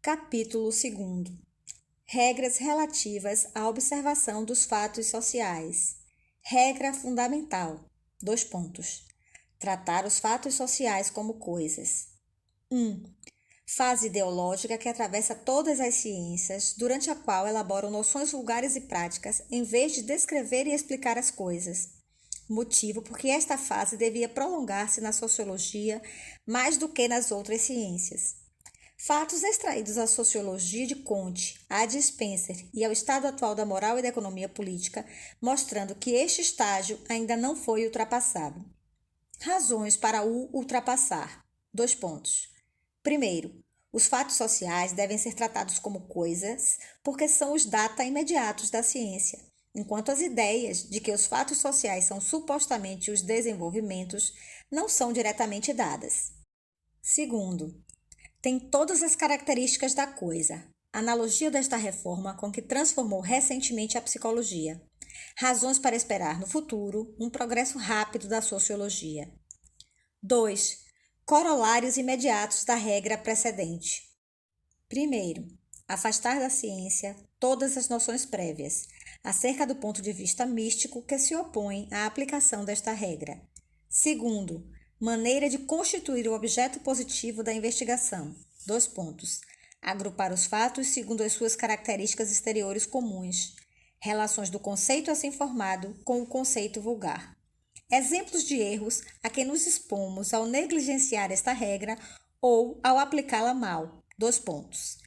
Capítulo 2. Regras relativas à observação dos fatos sociais. Regra fundamental. 2 pontos. Tratar os fatos sociais como coisas. 1. Fase ideológica que atravessa todas as ciências, durante a qual elaboram noções vulgares e práticas, em vez de descrever e explicar as coisas. Motivo porque esta fase devia prolongar-se na sociologia mais do que nas outras ciências. Fatos extraídos da sociologia de Comte, a de Spencer e ao estado atual da moral e da economia política, mostrando que este estágio ainda não foi ultrapassado. Razões para o ultrapassar. 2 pontos. Primeiro, os fatos sociais devem ser tratados como coisas, porque são os data imediatos da ciência, enquanto as ideias de que os fatos sociais são supostamente os desenvolvimentos não são diretamente dadas. Segundo, tem todas as características da coisa. Analogia desta reforma com que transformou recentemente a psicologia. Razões para esperar no futuro um progresso rápido da sociologia. 2. Corolários imediatos da regra precedente. Primeiro, afastar da ciência todas as noções prévias, acerca do ponto de vista místico que se opõem à aplicação desta regra. Segundo, maneira de constituir o objeto positivo da investigação. 2 pontos. Agrupar os fatos segundo as suas características exteriores comuns. Relações do conceito assim formado com o conceito vulgar. Exemplos de erros a que nos expomos ao negligenciar esta regra ou ao aplicá-la mal. 2 pontos.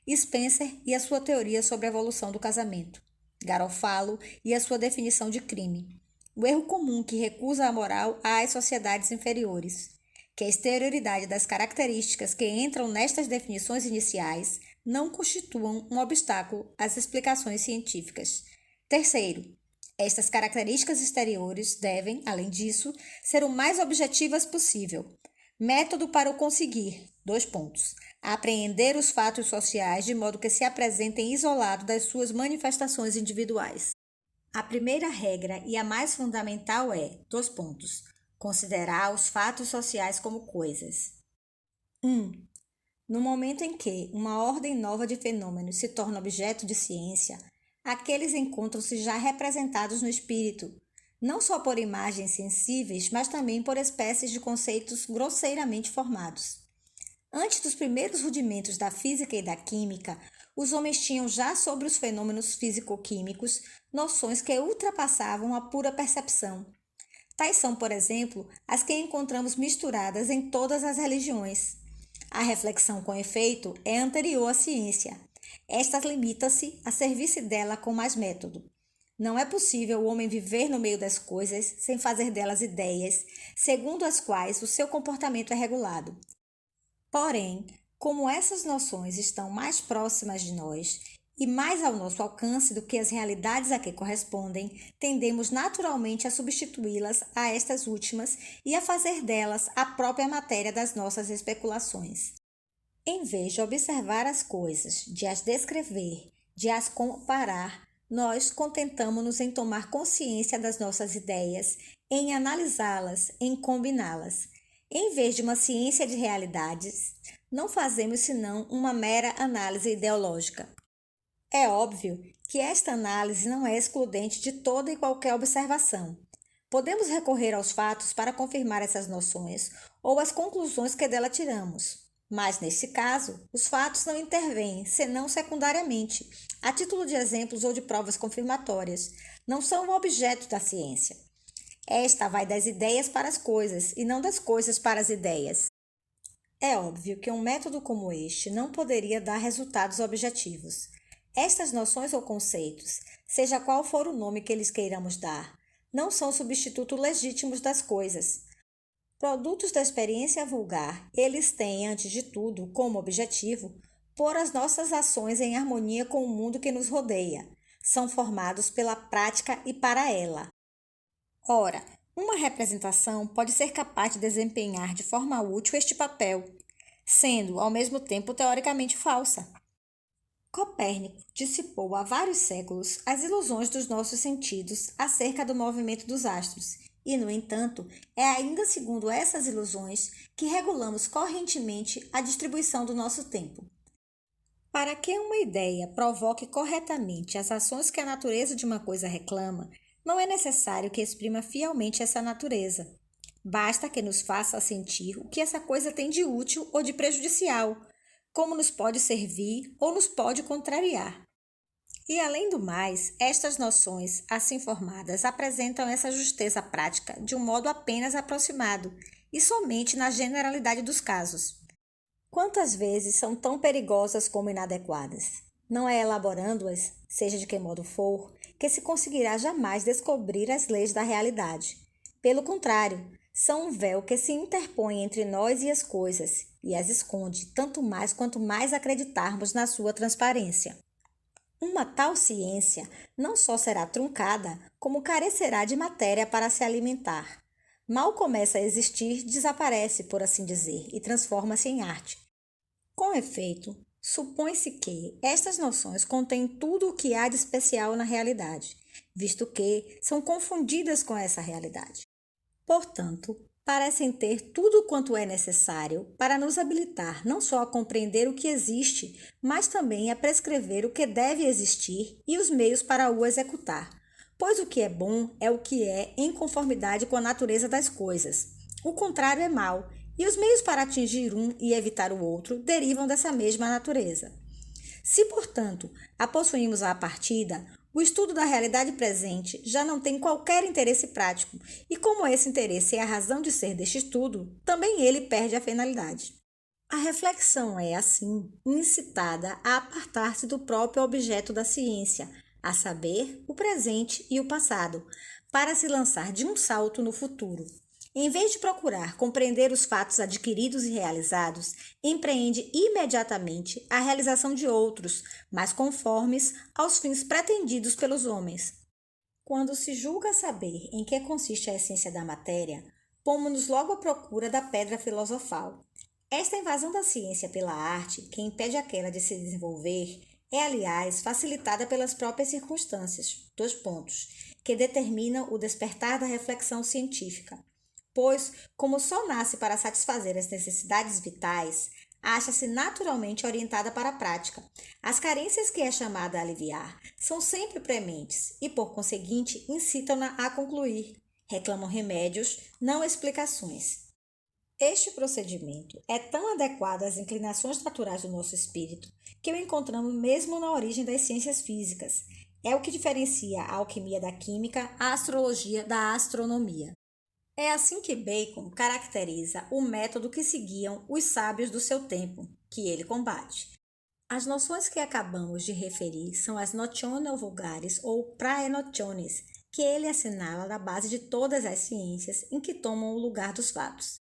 Spencer e a sua teoria sobre a evolução do casamento. Garofalo e a sua definição de crime. O erro comum que recusa a moral às sociedades inferiores, que a exterioridade das características que entram nestas definições iniciais não constituam um obstáculo às explicações científicas. Terceiro, estas características exteriores devem, além disso, ser o mais objetivas possível. Método para o conseguir. 2 pontos. Apreender os fatos sociais de modo que se apresentem isolados das suas manifestações individuais. A primeira regra e a mais fundamental é, 2 pontos, considerar os fatos sociais como coisas. 1. No momento em que uma ordem nova de fenômenos se torna objeto de ciência, aqueles encontram-se já representados no espírito, não só por imagens sensíveis, mas também por espécies de conceitos grosseiramente formados. Antes dos primeiros rudimentos da física e da química, os homens tinham já sobre os fenômenos físico-químicos noções que ultrapassavam a pura percepção. Tais são, por exemplo, as que encontramos misturadas em todas as religiões. A reflexão, com efeito, é anterior à ciência. Esta limita-se a servir-se dela com mais método. Não é possível o homem viver no meio das coisas sem fazer delas ideias, segundo as quais o seu comportamento é regulado. Porém, como essas noções estão mais próximas de nós e mais ao nosso alcance do que as realidades a que correspondem, tendemos naturalmente a substituí-las a estas últimas e a fazer delas a própria matéria das nossas especulações. Em vez de observar as coisas, de as descrever, de as comparar, nós contentamo-nos em tomar consciência das nossas ideias, em analisá-las, em combiná-las. Em vez de uma ciência de realidades, não fazemos senão uma mera análise ideológica. É óbvio que esta análise não é excludente de toda e qualquer observação. Podemos recorrer aos fatos para confirmar essas noções ou as conclusões que dela tiramos. Mas, nesse caso, os fatos não intervêm, senão secundariamente, a título de exemplos ou de provas confirmatórias. Não são o objeto da ciência. Esta vai das ideias para as coisas e não das coisas para as ideias. É óbvio que um método como este não poderia dar resultados objetivos. Estas noções ou conceitos, seja qual for o nome que lhes queiramos dar, não são substitutos legítimos das coisas. Produtos da experiência vulgar, eles têm, antes de tudo, como objetivo, pôr as nossas ações em harmonia com o mundo que nos rodeia. São formados pela prática e para ela. Ora, uma representação pode ser capaz de desempenhar de forma útil este papel, sendo, ao mesmo tempo, teoricamente falsa. Copérnico dissipou há vários séculos as ilusões dos nossos sentidos acerca do movimento dos astros, e, no entanto, é ainda segundo essas ilusões que regulamos correntemente a distribuição do nosso tempo. Para que uma ideia provoque corretamente as ações que a natureza de uma coisa reclama, não é necessário que exprima fielmente essa natureza. Basta que nos faça sentir o que essa coisa tem de útil ou de prejudicial, como nos pode servir ou nos pode contrariar. E, além do mais, estas noções, assim formadas, apresentam essa justeza prática de um modo apenas aproximado e somente na generalidade dos casos. Quantas vezes são tão perigosas como inadequadas? Não é elaborando-as, seja de que modo for, que se conseguirá jamais descobrir as leis da realidade. Pelo contrário, são um véu que se interpõe entre nós e as coisas e as esconde tanto mais quanto mais acreditarmos na sua transparência. Uma tal ciência não só será truncada, como carecerá de matéria para se alimentar. Mal começa a existir, desaparece, por assim dizer, e transforma-se em arte. Com efeito, supõe-se que estas noções contêm tudo o que há de especial na realidade, visto que são confundidas com essa realidade. Portanto, parecem ter tudo quanto é necessário para nos habilitar não só a compreender o que existe, mas também a prescrever o que deve existir e os meios para o executar. Pois o que é bom é o que é em conformidade com a natureza das coisas. O contrário é mal, e os meios para atingir um e evitar o outro derivam dessa mesma natureza. Se, portanto, a possuímos à partida, o estudo da realidade presente já não tem qualquer interesse prático, e como esse interesse é a razão de ser deste estudo, também ele perde a finalidade. A reflexão é, assim, incitada a apartar-se do próprio objeto da ciência, a saber, o presente e o passado, para se lançar de um salto no futuro. Em vez de procurar compreender os fatos adquiridos e realizados, empreende imediatamente a realização de outros, mais conformes aos fins pretendidos pelos homens. Quando se julga saber em que consiste a essência da matéria, pomos-nos logo à procura da pedra filosofal. Esta invasão da ciência pela arte, que impede aquela de se desenvolver, é, aliás, facilitada pelas próprias circunstâncias, que determinam o despertar da reflexão científica. Pois, como só nasce para satisfazer as necessidades vitais, acha-se naturalmente orientada para a prática. As carências que é chamada a aliviar são sempre prementes e, por conseguinte, incitam-na a concluir. Reclamam remédios, não explicações. Este procedimento é tão adequado às inclinações naturais do nosso espírito que o encontramos mesmo na origem das ciências físicas. É o que diferencia a alquimia da química, a astrologia da astronomia. É assim que Bacon caracteriza o método que seguiam os sábios do seu tempo, que ele combate. As noções que acabamos de referir são as notiones vulgares ou praenotiones, que ele assinala na base de todas as ciências em que tomam o lugar dos fatos.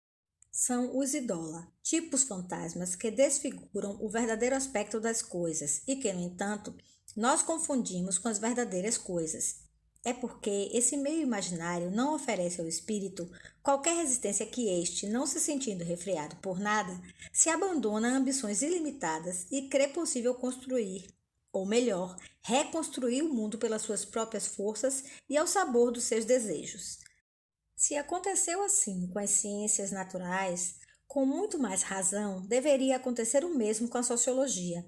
São os idola, tipos fantasmas que desfiguram o verdadeiro aspecto das coisas e que, no entanto, nós confundimos com as verdadeiras coisas. É porque esse meio imaginário não oferece ao espírito qualquer resistência que este, não se sentindo refreado por nada, se abandona a ambições ilimitadas e crê possível construir, ou melhor, reconstruir o mundo pelas suas próprias forças e ao sabor dos seus desejos. Se aconteceu assim com as ciências naturais, com muito mais razão deveria acontecer o mesmo com a sociologia.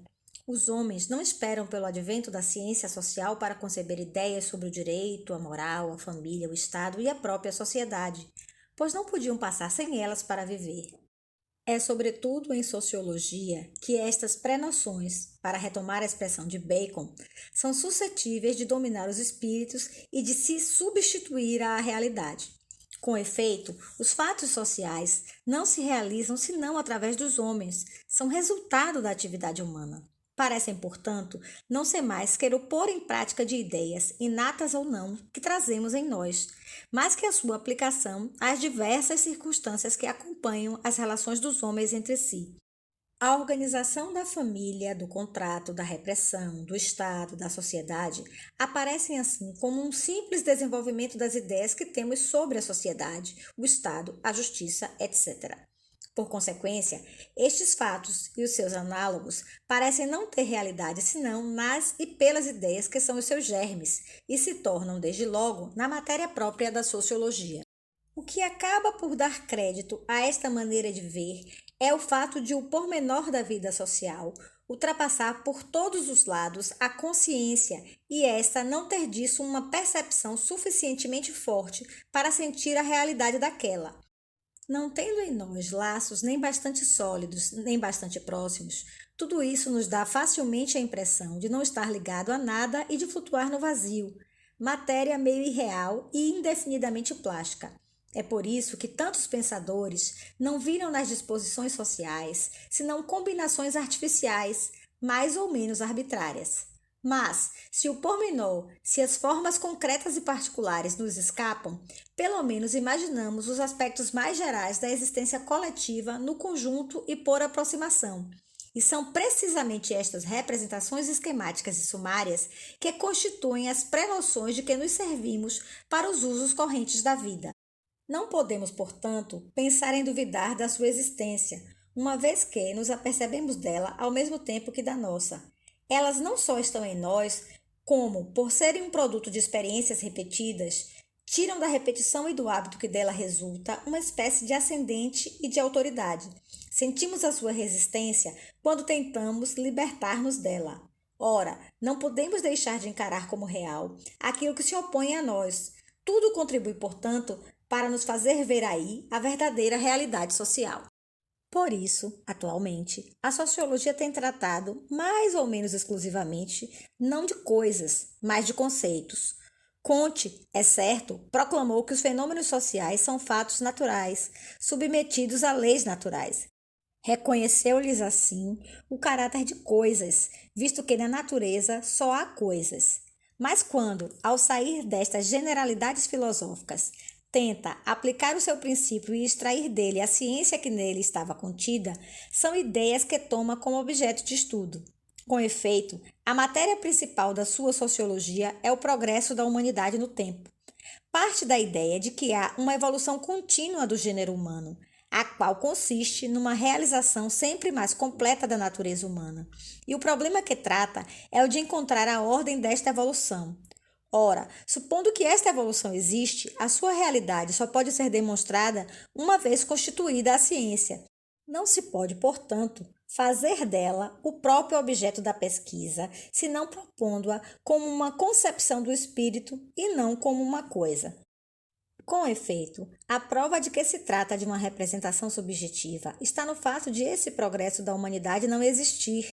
Os homens não esperam pelo advento da ciência social para conceber ideias sobre o direito, a moral, a família, o Estado e a própria sociedade, pois não podiam passar sem elas para viver. É sobretudo em sociologia que estas pré-noções, para retomar a expressão de Bacon, são suscetíveis de dominar os espíritos e de se substituir à realidade. Com efeito, os fatos sociais não se realizam senão através dos homens, são resultado da atividade humana. Parecem, portanto, não ser mais que o pôr em prática de ideias, inatas ou não, que trazemos em nós, mas que a sua aplicação às diversas circunstâncias que acompanham as relações dos homens entre si. A organização da família, do contrato, da repressão, do Estado, da sociedade, aparecem assim como um simples desenvolvimento das ideias que temos sobre a sociedade, o Estado, a justiça, etc. Por consequência, estes fatos e os seus análogos parecem não ter realidade senão nas e pelas ideias que são os seus germes e se tornam, desde logo, na matéria própria da sociologia. O que acaba por dar crédito a esta maneira de ver é o fato de o pormenor da vida social, ultrapassar por todos os lados a consciência e esta não ter disso uma percepção suficientemente forte para sentir a realidade daquela. Não tendo em nós laços nem bastante sólidos, nem bastante próximos, tudo isso nos dá facilmente a impressão de não estar ligado a nada e de flutuar no vazio, matéria meio irreal e indefinidamente plástica. É por isso que tantos pensadores não viram nas disposições sociais senão combinações artificiais, mais ou menos arbitrárias. Mas, se o pormenor, se as formas concretas e particulares nos escapam, pelo menos imaginamos os aspectos mais gerais da existência coletiva no conjunto e por aproximação. E são precisamente estas representações esquemáticas e sumárias que constituem as pré-noções de que nos servimos para os usos correntes da vida. Não podemos, portanto, pensar em duvidar da sua existência, uma vez que nos apercebemos dela ao mesmo tempo que da nossa. Elas não só estão em nós, como, por serem um produto de experiências repetidas, tiram da repetição e do hábito que dela resulta uma espécie de ascendente e de autoridade. Sentimos a sua resistência quando tentamos libertar-nos dela. Ora, não podemos deixar de encarar como real aquilo que se opõe a nós. Tudo contribui, portanto, para nos fazer ver aí a verdadeira realidade social. Por isso, atualmente, a sociologia tem tratado, mais ou menos exclusivamente, não de coisas, mas de conceitos. Comte, é certo, proclamou que os fenômenos sociais são fatos naturais, submetidos a leis naturais. Reconheceu-lhes assim o caráter de coisas, visto que na natureza só há coisas. Mas quando, ao sair destas generalidades filosóficas, tenta aplicar o seu princípio e extrair dele a ciência que nele estava contida, são ideias que toma como objeto de estudo. Com efeito, a matéria principal da sua sociologia é o progresso da humanidade no tempo. Parte da ideia de que há uma evolução contínua do gênero humano, a qual consiste numa realização sempre mais completa da natureza humana. E o problema que trata é o de encontrar a ordem desta evolução. Ora, supondo que esta evolução existe, a sua realidade só pode ser demonstrada uma vez constituída a ciência. Não se pode, portanto, fazer dela o próprio objeto da pesquisa, senão propondo-a como uma concepção do espírito e não como uma coisa. Com efeito, a prova de que se trata de uma representação subjetiva está no fato de esse progresso da humanidade não existir.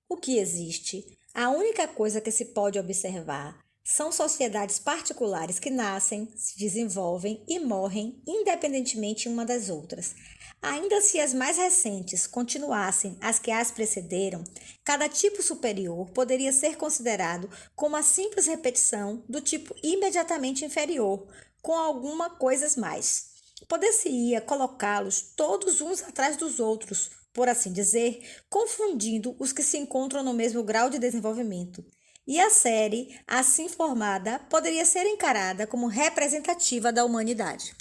O que existe, a única coisa que se pode observar, são sociedades particulares que nascem, se desenvolvem e morrem independentemente uma das outras. Ainda se as mais recentes continuassem as que as precederam, cada tipo superior poderia ser considerado como a simples repetição do tipo imediatamente inferior, com alguma coisas mais. Poder-se-ia colocá-los todos uns atrás dos outros, por assim dizer, confundindo os que se encontram no mesmo grau de desenvolvimento. E a série, assim formada, poderia ser encarada como representativa da humanidade.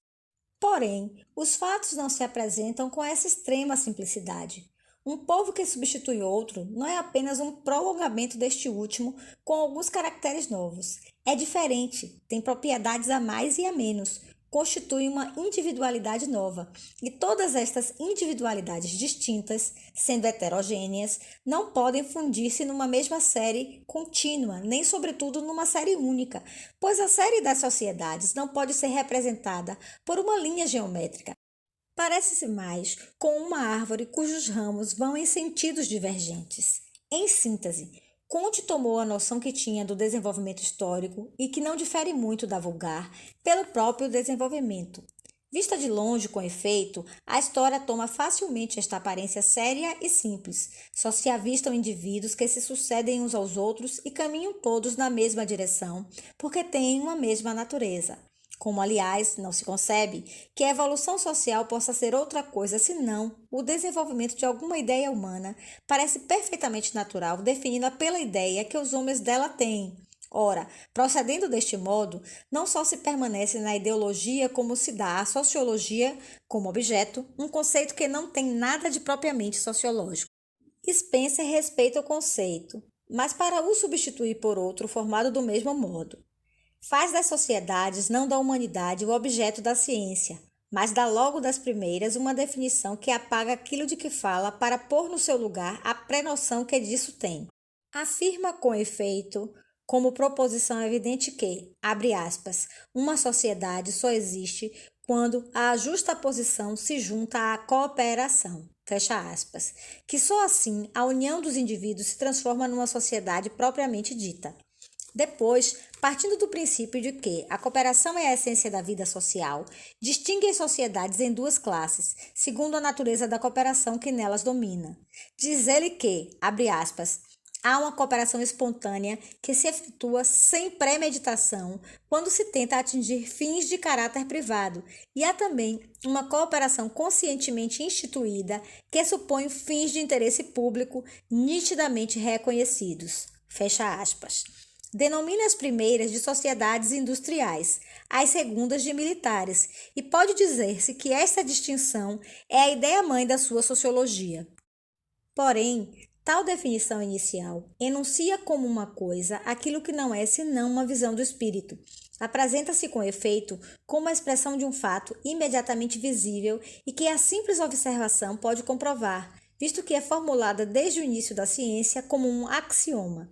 Porém, os fatos não se apresentam com essa extrema simplicidade. Um povo que substitui outro não é apenas um prolongamento deste último com alguns caracteres novos. É diferente, tem propriedades a mais e a menos, constitui uma individualidade nova, e todas estas individualidades distintas, sendo heterogêneas, não podem fundir-se numa mesma série contínua, nem sobretudo numa série única, pois a série das sociedades não pode ser representada por uma linha geométrica. Parece-se mais com uma árvore cujos ramos vão em sentidos divergentes. Em síntese, Comte tomou a noção que tinha do desenvolvimento histórico e que não difere muito da vulgar pelo próprio desenvolvimento. Vista de longe, com efeito, a história toma facilmente esta aparência séria e simples. Só se avistam indivíduos que se sucedem uns aos outros e caminham todos na mesma direção, porque têm uma mesma natureza. Como, aliás, não se concebe que a evolução social possa ser outra coisa senão o desenvolvimento de alguma ideia humana, parece perfeitamente natural, definida pela ideia que os homens dela têm. Ora, procedendo deste modo, não só se permanece na ideologia como se dá à sociologia como objeto, um conceito que não tem nada de propriamente sociológico. Spencer respeita o conceito, mas para o substituir por outro formado do mesmo modo. Faz das sociedades, não da humanidade, o objeto da ciência. mas dá logo das primeiras uma definição que apaga aquilo de que fala para pôr no seu lugar a pré-noção que disso tem. Afirma com efeito, como proposição evidente que, abre aspas, uma sociedade só existe quando a justaposição se junta à cooperação, fecha aspas, que só assim a união dos indivíduos se transforma numa sociedade propriamente dita. Depois, partindo do princípio de que a cooperação é a essência da vida social, distingue as sociedades em duas classes, segundo a natureza da cooperação que nelas domina. Diz ele que, abre aspas, há uma cooperação espontânea que se efetua sem premeditação quando se tenta atingir fins de caráter privado, e há também uma cooperação conscientemente instituída que supõe fins de interesse público nitidamente reconhecidos. Fecha aspas. Denomina as primeiras de sociedades industriais, as segundas de militares, e pode dizer-se que esta distinção é a ideia-mãe da sua sociologia. Porém, tal definição inicial enuncia como uma coisa aquilo que não é senão uma visão do espírito. Apresenta-se com efeito como a expressão de um fato imediatamente visível e que a simples observação pode comprovar, visto que é formulada desde o início da ciência como um axioma.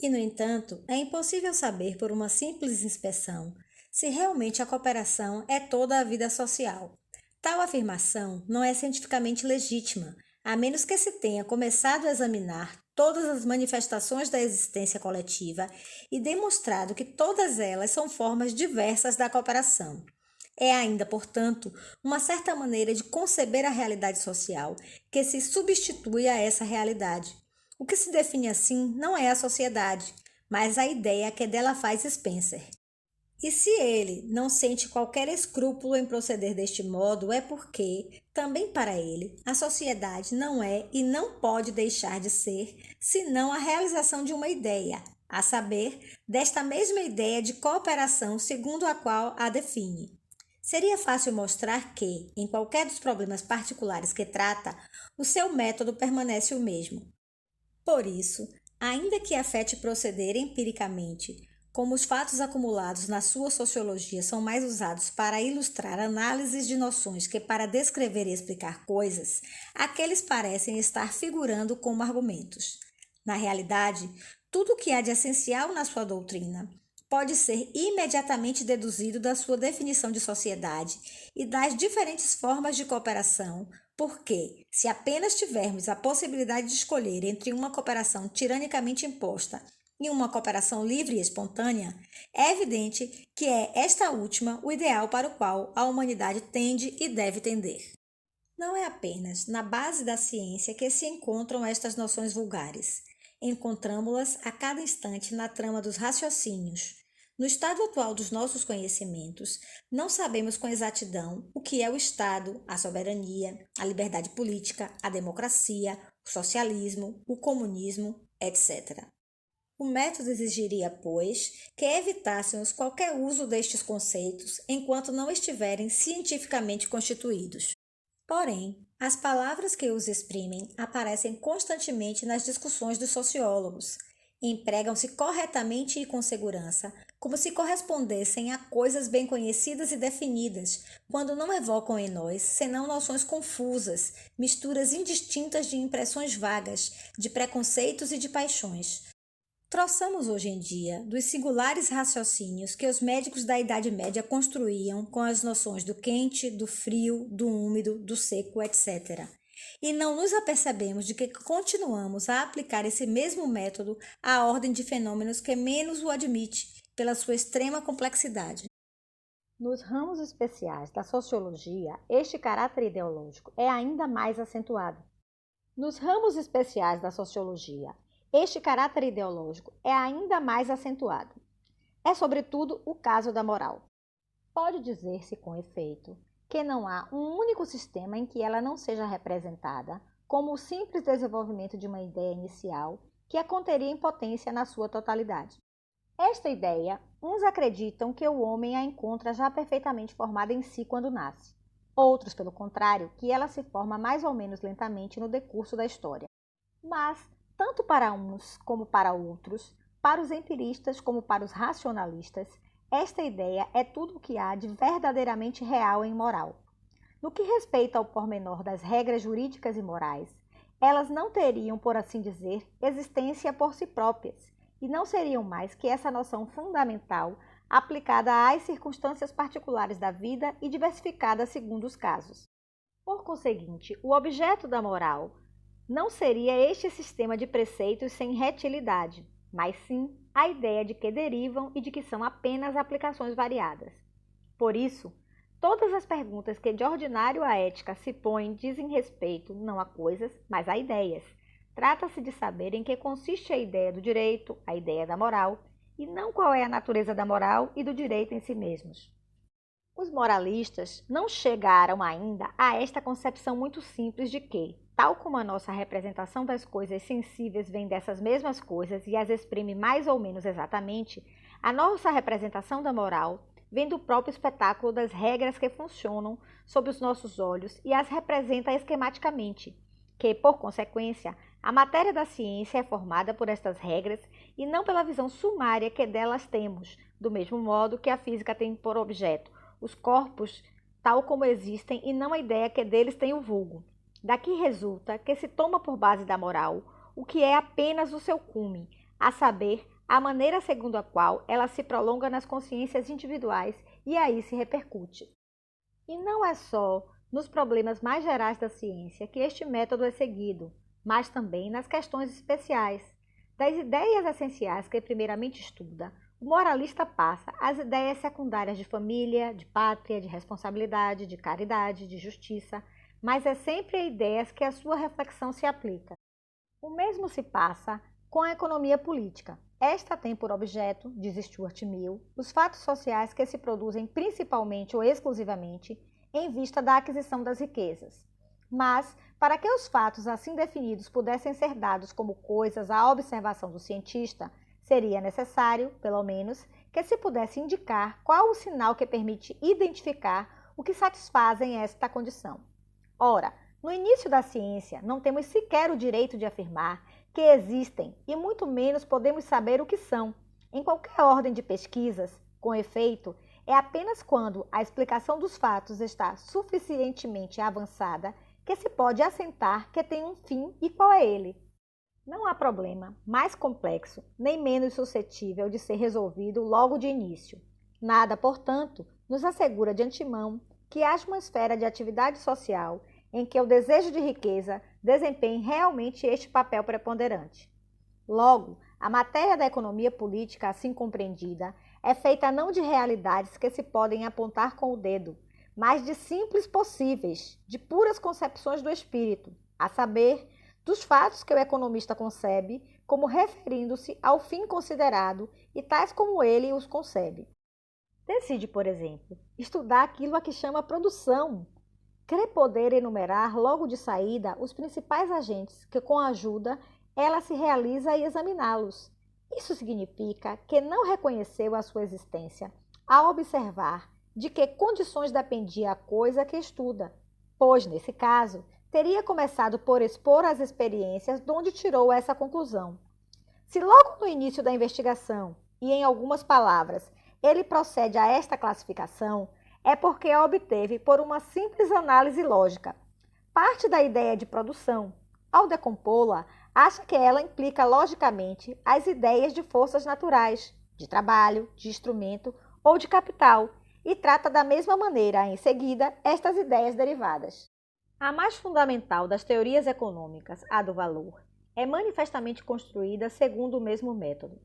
E, no entanto, é impossível saber por uma simples inspeção se realmente a cooperação é toda a vida social. Tal afirmação não é cientificamente legítima, a menos que se tenha começado a examinar todas as manifestações da existência coletiva e demonstrado que todas elas são formas diversas da cooperação. É ainda, portanto, uma certa maneira de conceber a realidade social que se substitui a essa realidade. O que se define assim não é a sociedade, mas a ideia que dela faz Spencer. E se ele não sente qualquer escrúpulo em proceder deste modo, é porque, também para ele, a sociedade não é e não pode deixar de ser, senão a realização de uma ideia, a saber, desta mesma ideia de cooperação segundo a qual a define. Seria fácil mostrar que, em qualquer dos problemas particulares que trata, o seu método permanece o mesmo. Por isso, ainda que afete proceder empiricamente, como os fatos acumulados na sua sociologia são mais usados para ilustrar análises de noções que para descrever e explicar coisas, aqueles parecem estar figurando como argumentos. Na realidade, tudo o que há de essencial na sua doutrina pode ser imediatamente deduzido da sua definição de sociedade e das diferentes formas de cooperação, porque, se apenas tivermos a possibilidade de escolher entre uma cooperação tiranicamente imposta e uma cooperação livre e espontânea, é evidente que é esta última o ideal para o qual a humanidade tende e deve tender. Não é apenas na base da ciência que se encontram estas noções vulgares. Encontramos-las a cada instante na trama dos raciocínios. No estado atual dos nossos conhecimentos, não sabemos com exatidão o que é o Estado, a soberania, a liberdade política, a democracia, o socialismo, o comunismo, etc. O método exigiria, pois, que evitássemos qualquer uso destes conceitos enquanto não estiverem cientificamente constituídos. Porém, as palavras que os exprimem aparecem constantemente nas discussões dos sociólogos. Empregam-se corretamente e com segurança, como se correspondessem a coisas bem conhecidas e definidas, quando não evocam em nós senão noções confusas, misturas indistintas de impressões vagas, de preconceitos e de paixões. Troçamos hoje em dia dos singulares raciocínios que os médicos da Idade Média construíam com as noções do quente, do frio, do úmido, do seco, etc. E não nos apercebemos de que continuamos a aplicar esse mesmo método à ordem de fenômenos que menos o admite, pela sua extrema complexidade. Nos ramos especiais da sociologia, este caráter ideológico é ainda mais acentuado. Nos ramos especiais da sociologia, este caráter ideológico é ainda mais acentuado. É, sobretudo, o caso da moral. Pode dizer-se, com efeito, que não há um único sistema em que ela não seja representada como o simples desenvolvimento de uma ideia inicial que a conteria em potência na sua totalidade. Esta ideia, uns acreditam que o homem a encontra já perfeitamente formada em si quando nasce. Outros, pelo contrário, que ela se forma mais ou menos lentamente no decurso da história. Mas, tanto para uns como para outros, para os empiristas como para os racionalistas, Esta ideia é tudo o que há de verdadeiramente real em moral. No que respeita ao pormenor das regras jurídicas e morais, elas não teriam, por assim dizer, existência por si próprias, e não seriam mais que essa noção fundamental aplicada às circunstâncias particulares da vida e diversificada segundo os casos. Por conseguinte, o objeto da moral não seria este sistema de preceitos sem retilidade, mas sim a ideia de que derivam e de que são apenas aplicações variadas. Por isso, todas as perguntas que de ordinário a ética se põem dizem respeito não a coisas, mas a ideias. Trata-se de saber em que consiste a ideia do direito, a ideia da moral, e não qual é a natureza da moral e do direito em si mesmos. Os moralistas não chegaram ainda a esta concepção muito simples de que, tal como a nossa representação das coisas sensíveis vem dessas mesmas coisas e as exprime mais ou menos exatamente, a nossa representação da moral vem do próprio espetáculo das regras que funcionam sob os nossos olhos e as representa esquematicamente, que, por consequência, a matéria da ciência é formada por estas regras e não pela visão sumária que delas temos, do mesmo modo que a física tem por objeto os corpos tal como existem e não a ideia que deles tem o vulgo. Daqui resulta que se toma por base da moral o que é apenas o seu cume, a saber, a maneira segundo a qual ela se prolonga nas consciências individuais e aí se repercute. E não é só nos problemas mais gerais da ciência que este método é seguido, mas também nas questões especiais. Das ideias essenciais que primeiramente estuda, o moralista passa às ideias secundárias de família, de pátria, de responsabilidade, de caridade, de justiça, mas é sempre a ideias que a sua reflexão se aplica. O mesmo se passa com a economia política. Esta tem por objeto, diz Stuart Mill, os fatos sociais que se produzem principalmente ou exclusivamente em vista da aquisição das riquezas. Mas, para que os fatos assim definidos pudessem ser dados como coisas à observação do cientista, seria necessário, pelo menos, que se pudesse indicar qual o sinal que permite identificar o que satisfazem esta condição. Ora, no início da ciência, não temos sequer o direito de afirmar que existem e muito menos podemos saber o que são. Em qualquer ordem de pesquisas, com efeito, é apenas quando a explicação dos fatos está suficientemente avançada que se pode assentar que tem um fim e qual é ele. Não há problema mais complexo, nem menos suscetível de ser resolvido logo de início. Nada, portanto, nos assegura de antemão que haja uma esfera de atividade social em que o desejo de riqueza desempenhe realmente este papel preponderante. Logo, a matéria da economia política, assim compreendida, é feita não de realidades que se podem apontar com o dedo, mas de simples possíveis, de puras concepções do espírito, a saber, dos fatos que o economista concebe como referindo-se ao fim considerado e tais como ele os concebe. Decide, por exemplo, estudar aquilo a que chama produção. Crê poder enumerar logo de saída os principais agentes que, com a ajuda, ela se realiza e examiná-los. Isso significa que não reconheceu a sua existência ao observar de que condições dependia a coisa que estuda, pois, nesse caso, teria começado por expor as experiências de onde tirou essa conclusão. Se logo no início da investigação, e em algumas palavras, ele procede a esta classificação, é porque a obteve por uma simples análise lógica. Parte da ideia de produção. Ao decompô-la, acha que ela implica logicamente as ideias de forças naturais, de trabalho, de instrumento ou de capital, e trata da mesma maneira, em seguida, estas ideias derivadas. A mais fundamental das teorias econômicas, a do valor, é manifestamente construída segundo o mesmo método.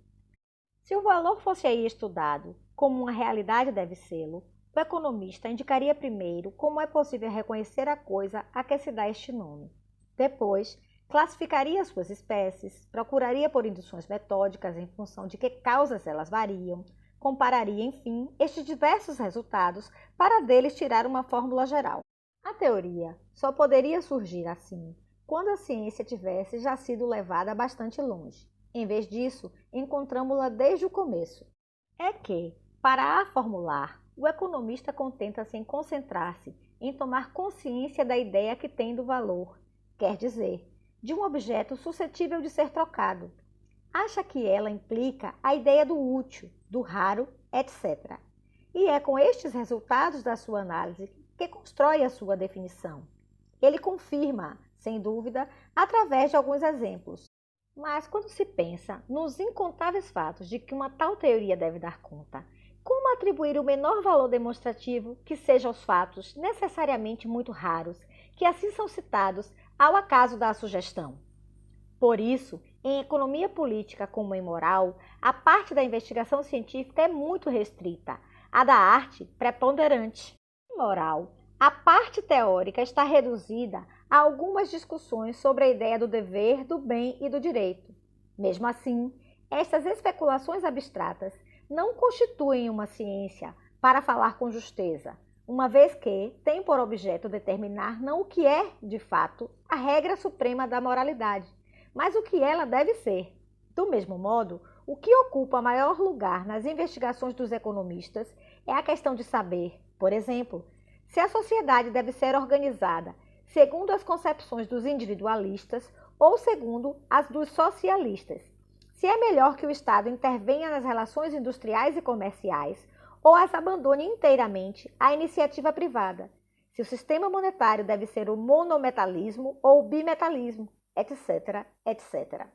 Se o valor fosse aí estudado como uma realidade deve sê-lo, o economista indicaria primeiro como é possível reconhecer a coisa a que se dá este nome. Depois, classificaria suas espécies, procuraria por induções metódicas em função de que causas elas variam, compararia, enfim, estes diversos resultados para deles tirar uma fórmula geral. A teoria só poderia surgir assim quando a ciência tivesse já sido levada bastante longe. Em vez disso, encontramos-la desde o começo. É que, para a formular, o economista contenta-se em concentrar-se em tomar consciência da ideia que tem do valor, quer dizer, de um objeto suscetível de ser trocado. Acha que ela implica a ideia do útil, do raro, etc. E é com estes resultados da sua análise que constrói a sua definição. Ele confirma, sem dúvida, através de alguns exemplos. Mas quando se pensa nos incontáveis fatos de que uma tal teoria deve dar conta, como atribuir o menor valor demonstrativo que seja aos fatos necessariamente muito raros, que assim são citados ao acaso da sugestão? Por isso, em economia política como em moral, a parte da investigação científica é muito restrita, a da arte preponderante. Em moral, a parte teórica está reduzida a algumas discussões sobre a ideia do dever, do bem e do direito. Mesmo assim, estas especulações abstratas não constituem uma ciência para falar com justeza, uma vez que tem por objeto determinar não o que é, de fato, a regra suprema da moralidade, mas o que ela deve ser. Do mesmo modo, o que ocupa maior lugar nas investigações dos economistas é a questão de saber, por exemplo, se a sociedade deve ser organizada segundo as concepções dos individualistas ou segundo as dos socialistas, se é melhor que o Estado intervenha nas relações industriais e comerciais ou as abandone inteiramente à iniciativa privada, se o sistema monetário deve ser o monometalismo ou o bimetalismo, etc., etc.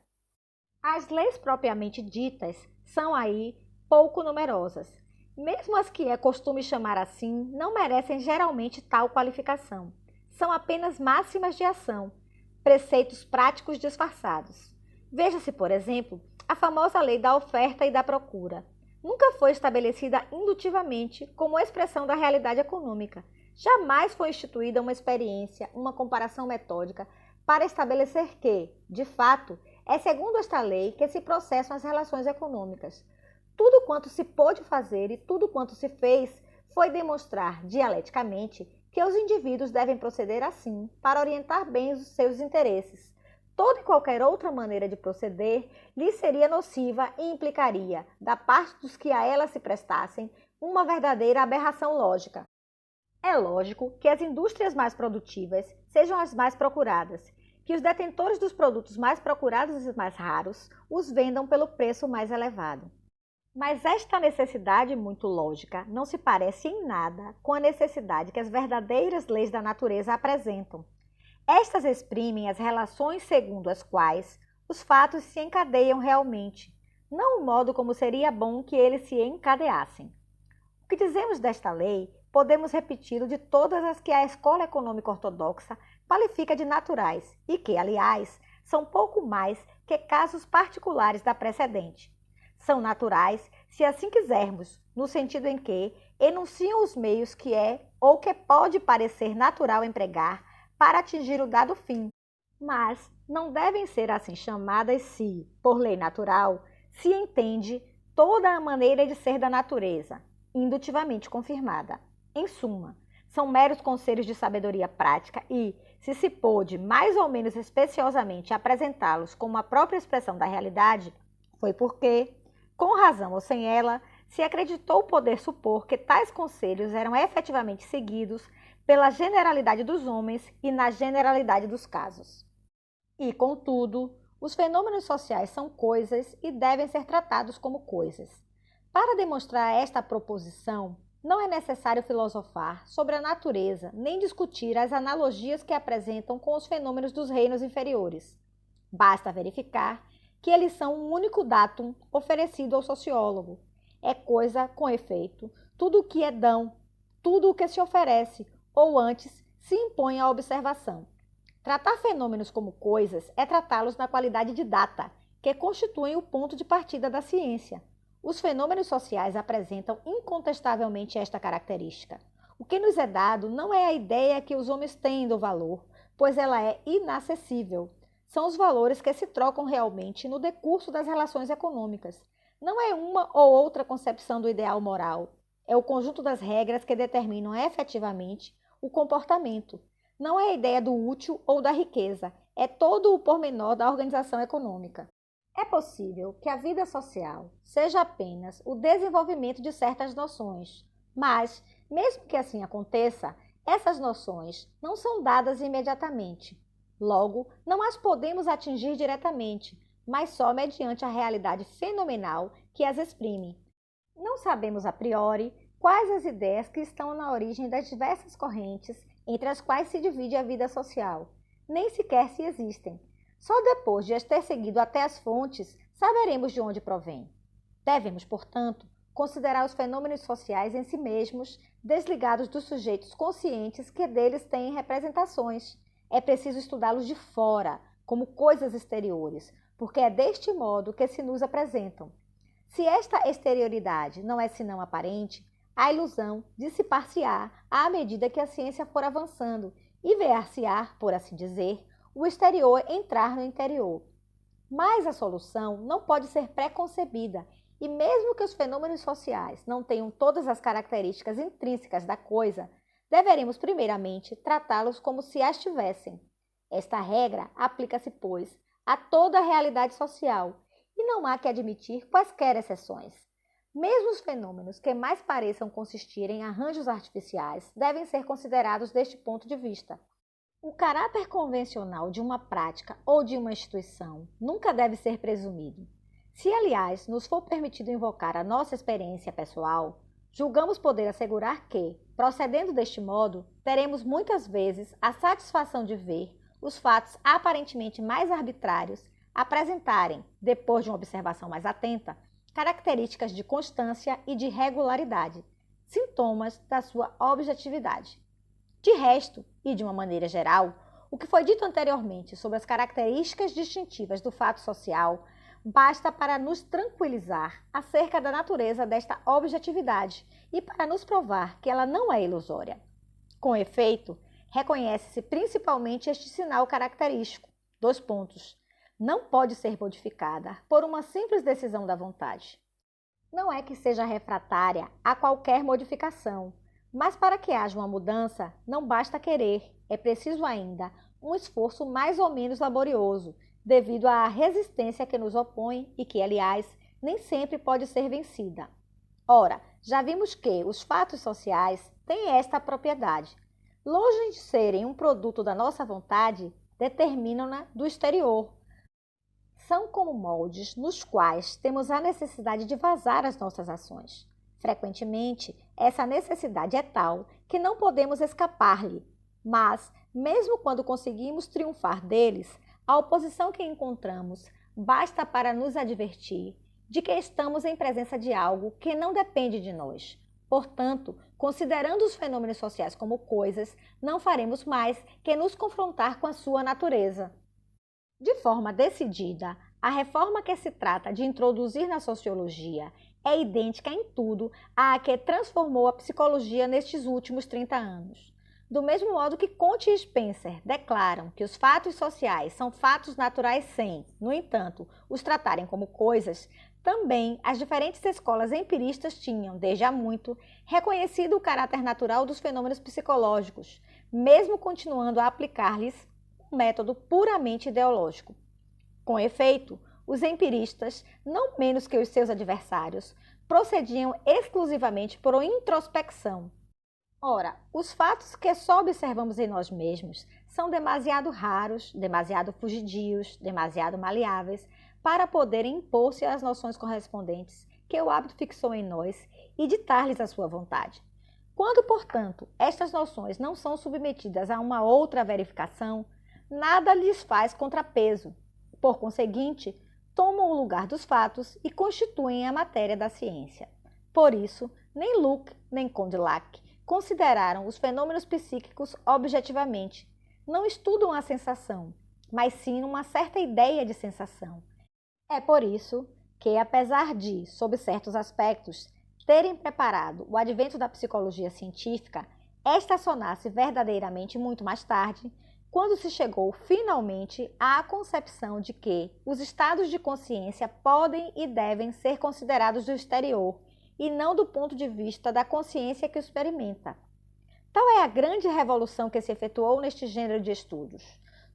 As leis propriamente ditas são aí pouco numerosas. Mesmo as que é costume chamar assim, não merecem geralmente tal qualificação. São apenas máximas de ação, preceitos práticos disfarçados. Veja-se, por exemplo, a famosa lei da oferta e da procura. Nunca foi estabelecida indutivamente como expressão da realidade econômica. Jamais foi instituída uma experiência, uma comparação metódica para estabelecer que, de fato, é segundo esta lei que se processam as relações econômicas. Tudo quanto se pôde fazer e tudo quanto se fez foi demonstrar dialeticamente que os indivíduos devem proceder assim para orientar bem os seus interesses. Toda e qualquer outra maneira de proceder lhe seria nociva e implicaria, da parte dos que a ela se prestassem, uma verdadeira aberração lógica. É lógico que as indústrias mais produtivas sejam as mais procuradas, que os detentores dos produtos mais procurados e mais raros os vendam pelo preço mais elevado. Mas esta necessidade muito lógica não se parece em nada com a necessidade que as verdadeiras leis da natureza apresentam. Estas exprimem as relações segundo as quais os fatos se encadeiam realmente, não o modo como seria bom que eles se encadeassem. O que dizemos desta lei, podemos repeti-lo de todas as que a escola econômica ortodoxa qualifica de naturais e que, aliás, são pouco mais que casos particulares da precedente. São naturais, se assim quisermos, no sentido em que enunciam os meios que é ou que pode parecer natural empregar para atingir o dado fim, mas não devem ser assim chamadas se, por lei natural, se entende toda a maneira de ser da natureza, indutivamente confirmada. Em suma, são meros conselhos de sabedoria prática e, se se pôde mais ou menos especiosamente apresentá-los como a própria expressão da realidade, foi porque, com razão ou sem ela, se acreditou poder supor que tais conselhos eram efetivamente seguidos pela generalidade dos homens e na generalidade dos casos. E, contudo, os fenômenos sociais são coisas e devem ser tratados como coisas. Para demonstrar esta proposição, não é necessário filosofar sobre a natureza nem discutir as analogias que apresentam com os fenômenos dos reinos inferiores. Basta verificar que eles são um único datum oferecido ao sociólogo. É coisa, com efeito, tudo o que é dão, tudo o que se oferece, ou antes, se impõe à observação. Tratar fenômenos como coisas é tratá-los na qualidade de data, que constituem o ponto de partida da ciência. Os fenômenos sociais apresentam incontestavelmente esta característica. O que nos é dado não é a ideia que os homens têm do valor, pois ela é inacessível. São os valores que se trocam realmente no decurso das relações econômicas. Não é uma ou outra concepção do ideal moral. É o conjunto das regras que determinam efetivamente o comportamento. Não é a ideia do útil ou da riqueza. É todo o pormenor da organização econômica. É possível que a vida social seja apenas o desenvolvimento de certas noções, mas, mesmo que assim aconteça, essas noções não são dadas imediatamente. Logo, não as podemos atingir diretamente, mas só mediante a realidade fenomenal que as exprime. Não sabemos a priori quais as ideias que estão na origem das diversas correntes entre as quais se divide a vida social, nem sequer se existem. Só depois de as ter seguido até as fontes, saberemos de onde provém. Devemos, portanto, considerar os fenômenos sociais em si mesmos, desligados dos sujeitos conscientes que deles têm representações. É preciso estudá-los de fora, como coisas exteriores, porque é deste modo que se nos apresentam. Se esta exterioridade não é senão aparente, a ilusão dissipar-se-á à medida que a ciência for avançando e ver-se-á, por assim dizer, o exterior entrar no interior. Mas a solução não pode ser pré-concebida, e mesmo que os fenômenos sociais não tenham todas as características intrínsecas da coisa, deveremos primeiramente tratá-los como se as tivessem. Esta regra aplica-se, pois, a toda a realidade social, e não há que admitir quaisquer exceções. Mesmo os fenômenos que mais pareçam consistir em arranjos artificiais devem ser considerados deste ponto de vista. O caráter convencional de uma prática ou de uma instituição nunca deve ser presumido. Se, aliás, nos for permitido invocar a nossa experiência pessoal, julgamos poder assegurar que, procedendo deste modo, teremos muitas vezes a satisfação de ver os fatos aparentemente mais arbitrários apresentarem, depois de uma observação mais atenta, características de constância e de regularidade, sintomas da sua objetividade. De resto, e de uma maneira geral, o que foi dito anteriormente sobre as características distintivas do fato social basta para nos tranquilizar acerca da natureza desta objetividade e para nos provar que ela não é ilusória. Com efeito, reconhece-se principalmente este sinal característico, não pode ser modificada por uma simples decisão da vontade. Não é que seja refratária a qualquer modificação, mas para que haja uma mudança, não basta querer, é preciso ainda um esforço mais ou menos laborioso, devido à resistência que nos opõe e que, aliás, nem sempre pode ser vencida. Ora, já vimos que os fatos sociais têm esta propriedade. Longe de serem um produto da nossa vontade, determinam-na do exterior. São como moldes nos quais temos a necessidade de vazar as nossas ações. Frequentemente, essa necessidade é tal que não podemos escapar-lhe, mas, mesmo quando conseguimos triunfar deles, a oposição que encontramos basta para nos advertir de que estamos em presença de algo que não depende de nós. Portanto, considerando os fenômenos sociais como coisas, não faremos mais que nos confrontar com a sua natureza. De forma decidida, a reforma que se trata de introduzir na sociologia é idêntica em tudo à que transformou a psicologia nestes últimos 30 anos. Do mesmo modo que Comte e Spencer declaram que os fatos sociais são fatos naturais sem, no entanto, os tratarem como coisas, também as diferentes escolas empiristas tinham, desde há muito, reconhecido o caráter natural dos fenômenos psicológicos, mesmo continuando a aplicar-lhes um método puramente ideológico. Com efeito, os empiristas, não menos que os seus adversários, procediam exclusivamente por introspecção. Ora, os fatos que só observamos em nós mesmos são demasiado raros, demasiado fugidios, demasiado maleáveis para poderem impor-se às noções correspondentes que o hábito fixou em nós e ditar-lhes a sua vontade. Quando, portanto, estas noções não são submetidas a uma outra verificação, nada lhes faz contrapeso. Por conseguinte, tomam o lugar dos fatos e constituem a matéria da ciência. Por isso, nem Luc nem Condillac consideraram os fenômenos psíquicos objetivamente. Não estudam a sensação, mas sim uma certa ideia de sensação. É por isso que, apesar de, sob certos aspectos, terem preparado o advento da psicologia científica, esta sonasse verdadeiramente muito mais tarde, quando se chegou finalmente à concepção de que os estados de consciência podem e devem ser considerados do exterior e não do ponto de vista da consciência que o experimenta. Tal é a grande revolução que se efetuou neste gênero de estudos.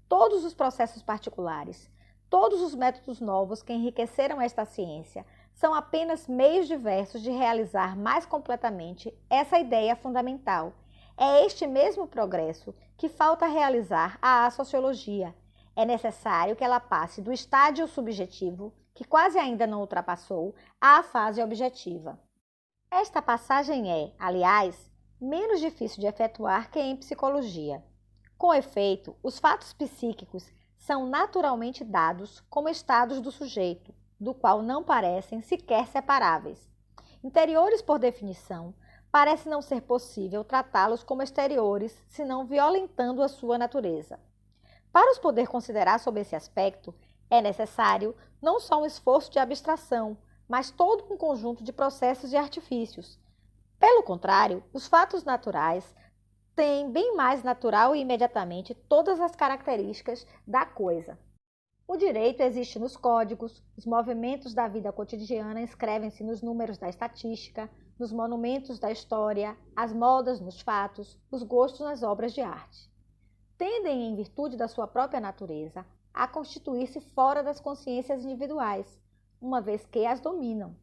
Todos os processos particulares, todos os métodos novos que enriqueceram esta ciência são apenas meios diversos de realizar mais completamente essa ideia fundamental. É este mesmo progresso que falta realizar à sociologia. É necessário que ela passe do estádio subjetivo, que quase ainda não ultrapassou, à fase objetiva. Esta passagem é, aliás, menos difícil de efetuar que em psicologia. Com efeito, os fatos psíquicos são naturalmente dados como estados do sujeito, do qual não parecem sequer separáveis. Interiores, por definição, parece não ser possível tratá-los como exteriores, senão violentando a sua natureza. Para os poder considerar sob esse aspecto, é necessário não só um esforço de abstração, mas todo um conjunto de processos e artifícios. Pelo contrário, os fatos naturais têm bem mais natural e imediatamente todas as características da coisa. O direito existe nos códigos, os movimentos da vida cotidiana escrevem-se nos números da estatística, nos monumentos da história, as modas nos fatos, os gostos nas obras de arte. Tendem, em virtude da sua própria natureza, a constituir-se fora das consciências individuais, uma vez que as dominam.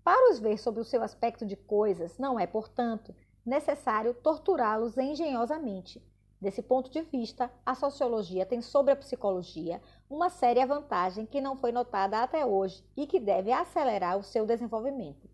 Para os ver sob o seu aspecto de coisas, não é, portanto, necessário torturá-los engenhosamente. Desse ponto de vista, a sociologia tem sobre a psicologia uma séria vantagem que não foi notada até hoje e que deve acelerar o seu desenvolvimento.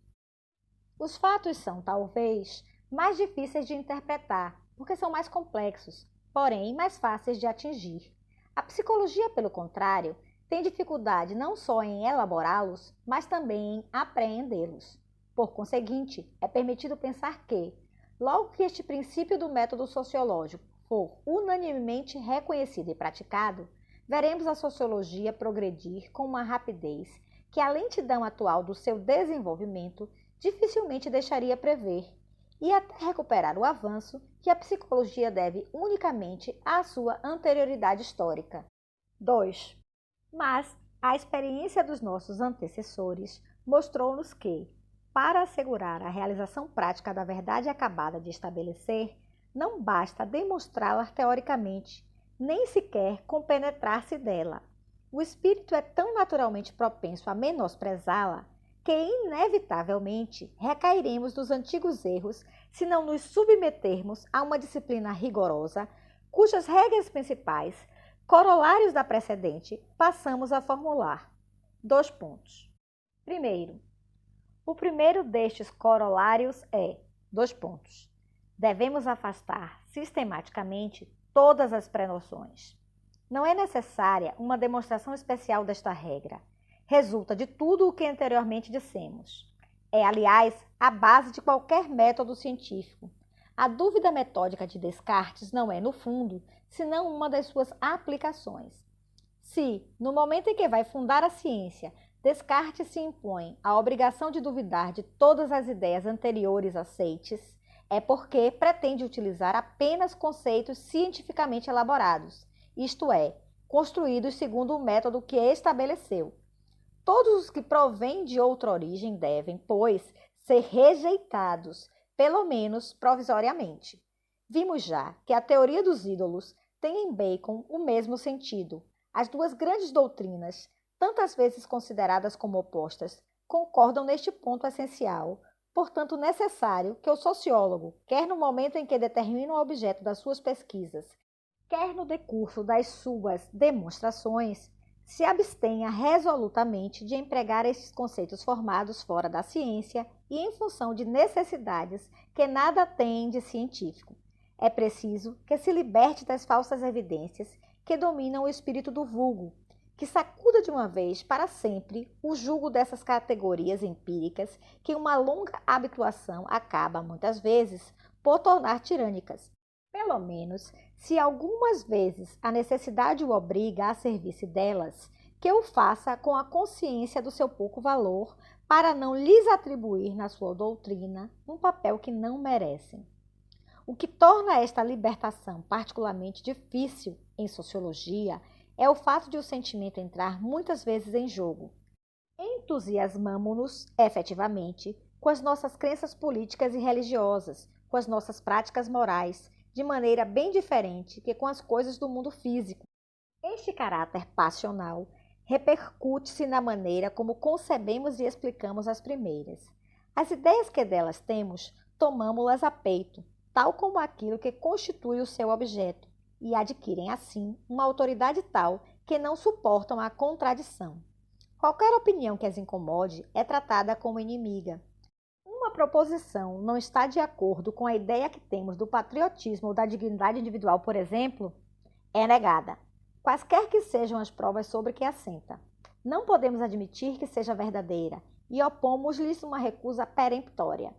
Os fatos são, talvez, mais difíceis de interpretar, porque são mais complexos, porém mais fáceis de atingir. A psicologia, pelo contrário, tem dificuldade não só em elaborá-los, mas também em apreendê-los. Por conseguinte, é permitido pensar que, logo que este princípio do método sociológico for unanimemente reconhecido e praticado, veremos a sociologia progredir com uma rapidez que a lentidão atual do seu desenvolvimento dificilmente deixaria prever, e até recuperar o avanço que a psicologia deve unicamente à sua anterioridade histórica. 2. Mas a experiência dos nossos antecessores mostrou-nos que, para assegurar a realização prática da verdade acabada de estabelecer, não basta demonstrá-la teoricamente, nem sequer compenetrar-se dela. O espírito é tão naturalmente propenso a menosprezá-la que, inevitavelmente, recairemos nos antigos erros se não nos submetermos a uma disciplina rigorosa, cujas regras principais, corolários da precedente, passamos a formular. 2 pontos. Primeiro, o primeiro destes corolários é, 2 pontos. Devemos afastar sistematicamente todas as prenoções. Não é necessária uma demonstração especial desta regra. Resulta de tudo o que anteriormente dissemos. É, aliás, a base de qualquer método científico. A dúvida metódica de Descartes não é, no fundo, senão uma das suas aplicações. Se, no momento em que vai fundar a ciência, Descartes se impõe a obrigação de duvidar de todas as ideias anteriores aceites, é porque pretende utilizar apenas conceitos cientificamente elaborados, isto é, construídos segundo o método que estabeleceu. Todos os que provêm de outra origem devem, pois, ser rejeitados, pelo menos provisoriamente. Vimos já que a teoria dos ídolos tem em Bacon o mesmo sentido. As duas grandes doutrinas, tantas vezes consideradas como opostas, concordam neste ponto essencial, portanto necessário que o sociólogo, quer no momento em que determina o objeto das suas pesquisas, quer no decurso das suas demonstrações, se abstenha resolutamente de empregar estes conceitos formados fora da ciência e em função de necessidades que nada têm de científico. É preciso que se liberte das falsas evidências que dominam o espírito do vulgo, que sacuda de uma vez para sempre o jugo dessas categorias empíricas que uma longa habituação acaba, muitas vezes, por tornar tirânicas. Pelo menos, se algumas vezes a necessidade o obriga a servir-se delas, que o faça com a consciência do seu pouco valor, para não lhes atribuir na sua doutrina um papel que não merecem. O que torna esta libertação particularmente difícil em sociologia é o fato de o sentimento entrar muitas vezes em jogo. Entusiasmamo-nos, efetivamente, com as nossas crenças políticas e religiosas, com as nossas práticas morais, de maneira bem diferente que com as coisas do mundo físico. Este caráter passional repercute-se na maneira como concebemos e explicamos as primeiras. As ideias que delas temos, tomamo-las a peito, tal como aquilo que constitui o seu objeto, e adquirem, assim, uma autoridade tal que não suportam a contradição. Qualquer opinião que as incomode é tratada como inimiga. Uma proposição não está de acordo com a ideia que temos do patriotismo ou da dignidade individual, por exemplo, é negada, quaisquer que sejam as provas sobre que assenta. Não podemos admitir que seja verdadeira e opomos-lhes uma recusa peremptória.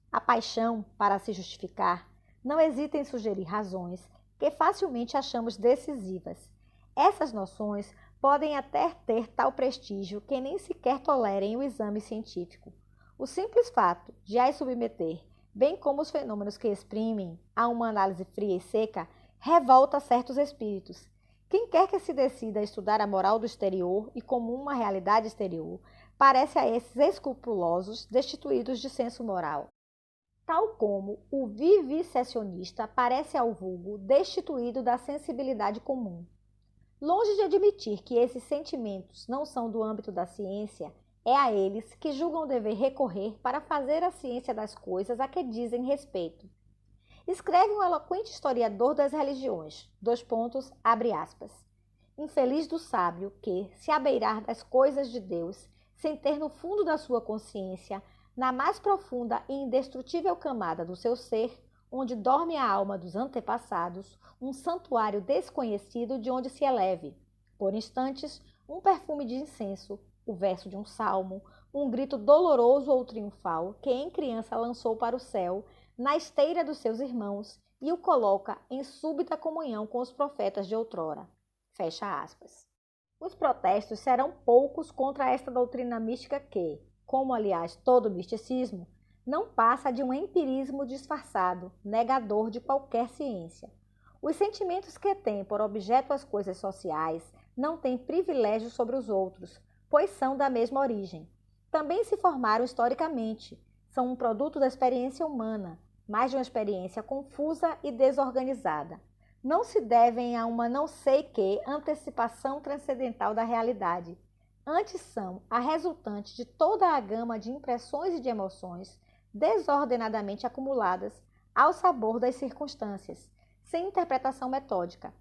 A paixão, para se justificar, não hesita em sugerir razões que facilmente achamos decisivas. Essas noções podem até ter tal prestígio que nem sequer tolerem o exame científico. O simples fato de as submeter, bem como os fenômenos que exprimem, a uma análise fria e seca, revolta certos espíritos. Quem quer que se decida a estudar a moral do exterior e como uma realidade exterior, parece a esses escrupulosos destituídos de senso moral. Tal como o viviseccionista parece ao vulgo destituído da sensibilidade comum. Longe de admitir que esses sentimentos não são do âmbito da ciência, é a eles que julgam dever recorrer para fazer a ciência das coisas a que dizem respeito. Escreve um eloquente historiador das religiões, abre aspas, infeliz do sábio que, se abeirar das coisas de Deus, sem ter no fundo da sua consciência, na mais profunda e indestrutível camada do seu ser, onde dorme a alma dos antepassados, um santuário desconhecido de onde se eleve, por instantes, um perfume de incenso, o verso de um salmo, um grito doloroso ou triunfal que em criança lançou para o céu, na esteira dos seus irmãos, e o coloca em súbita comunhão com os profetas de outrora. Fecha aspas. Os protestos serão poucos contra esta doutrina mística que, como aliás todo misticismo, não passa de um empirismo disfarçado, negador de qualquer ciência. Os sentimentos que têm por objeto as coisas sociais não têm privilégio sobre os outros, pois são da mesma origem. Também se formaram historicamente, são um produto da experiência humana, mas de uma experiência confusa e desorganizada. Não se devem a uma não sei que antecipação transcendental da realidade. Antes são a resultante de toda a gama de impressões e de emoções desordenadamente acumuladas ao sabor das circunstâncias, sem interpretação metódica.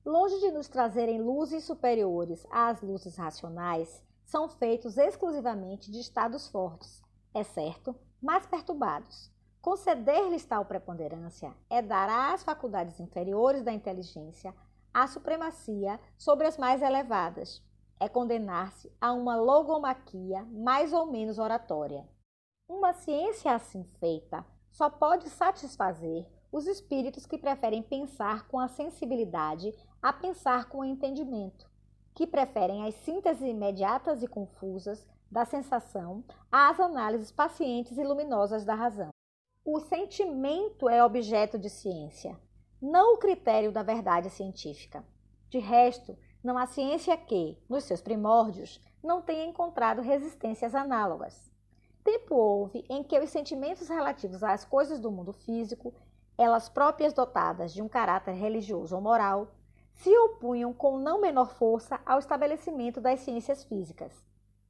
Longe de nos trazerem luzes superiores às luzes racionais, são feitos exclusivamente de estados fortes, é certo, mas perturbados. Conceder-lhes tal preponderância é dar às faculdades inferiores da inteligência a supremacia sobre as mais elevadas, é condenar-se a uma logomaquia mais ou menos oratória. Uma ciência assim feita só pode satisfazer os espíritos que preferem pensar com a sensibilidade a pensar com o entendimento, que preferem as sínteses imediatas e confusas da sensação às análises pacientes e luminosas da razão. O sentimento é objeto de ciência, não o critério da verdade científica. De resto, não há ciência que, nos seus primórdios, não tenha encontrado resistências análogas. Tempo houve em que os sentimentos relativos às coisas do mundo físico, elas próprias dotadas de um caráter religioso ou moral, se opunham com não menor força ao estabelecimento das ciências físicas.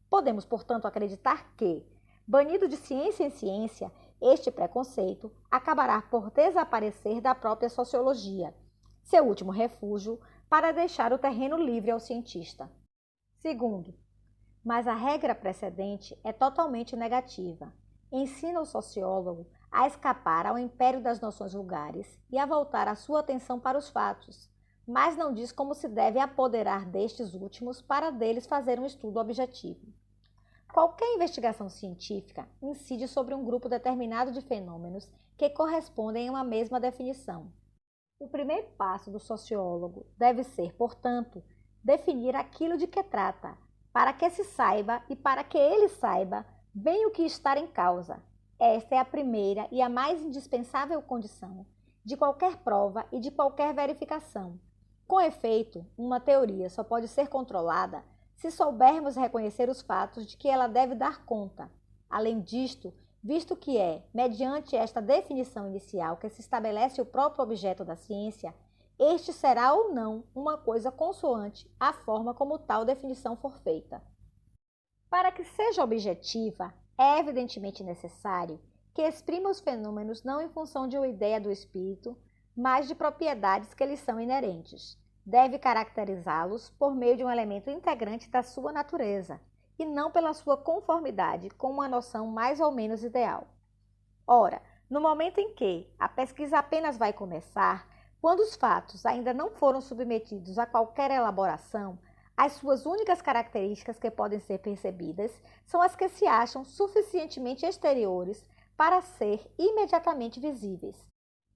Podemos, portanto, acreditar que, banido de ciência em ciência, este preconceito acabará por desaparecer da própria sociologia, seu último refúgio para deixar o terreno livre ao cientista. Segundo, mas a regra precedente é totalmente negativa. Ensina o sociólogo a escapar ao império das noções vulgares e a voltar a sua atenção para os fatos, mas não diz como se deve apoderar destes últimos para deles fazer um estudo objetivo. Qualquer investigação científica incide sobre um grupo determinado de fenômenos que correspondem a uma mesma definição. O primeiro passo do sociólogo deve ser, portanto, definir aquilo de que trata, para que se saiba e para que ele saiba bem o que está em causa. Esta é a primeira e a mais indispensável condição de qualquer prova e de qualquer verificação. Com efeito, uma teoria só pode ser controlada se soubermos reconhecer os fatos de que ela deve dar conta. Além disto, visto que é, mediante esta definição inicial que se estabelece o próprio objeto da ciência, este será ou não uma coisa consoante à forma como tal definição for feita. Para que seja objetiva, é evidentemente necessário que exprima os fenômenos não em função de uma ideia do espírito, mas de propriedades que lhes são inerentes. Deve caracterizá-los por meio de um elemento integrante da sua natureza, e não pela sua conformidade com uma noção mais ou menos ideal. Ora, no momento em que a pesquisa apenas vai começar, quando os fatos ainda não foram submetidos a qualquer elaboração, as suas únicas características que podem ser percebidas são as que se acham suficientemente exteriores para ser imediatamente visíveis.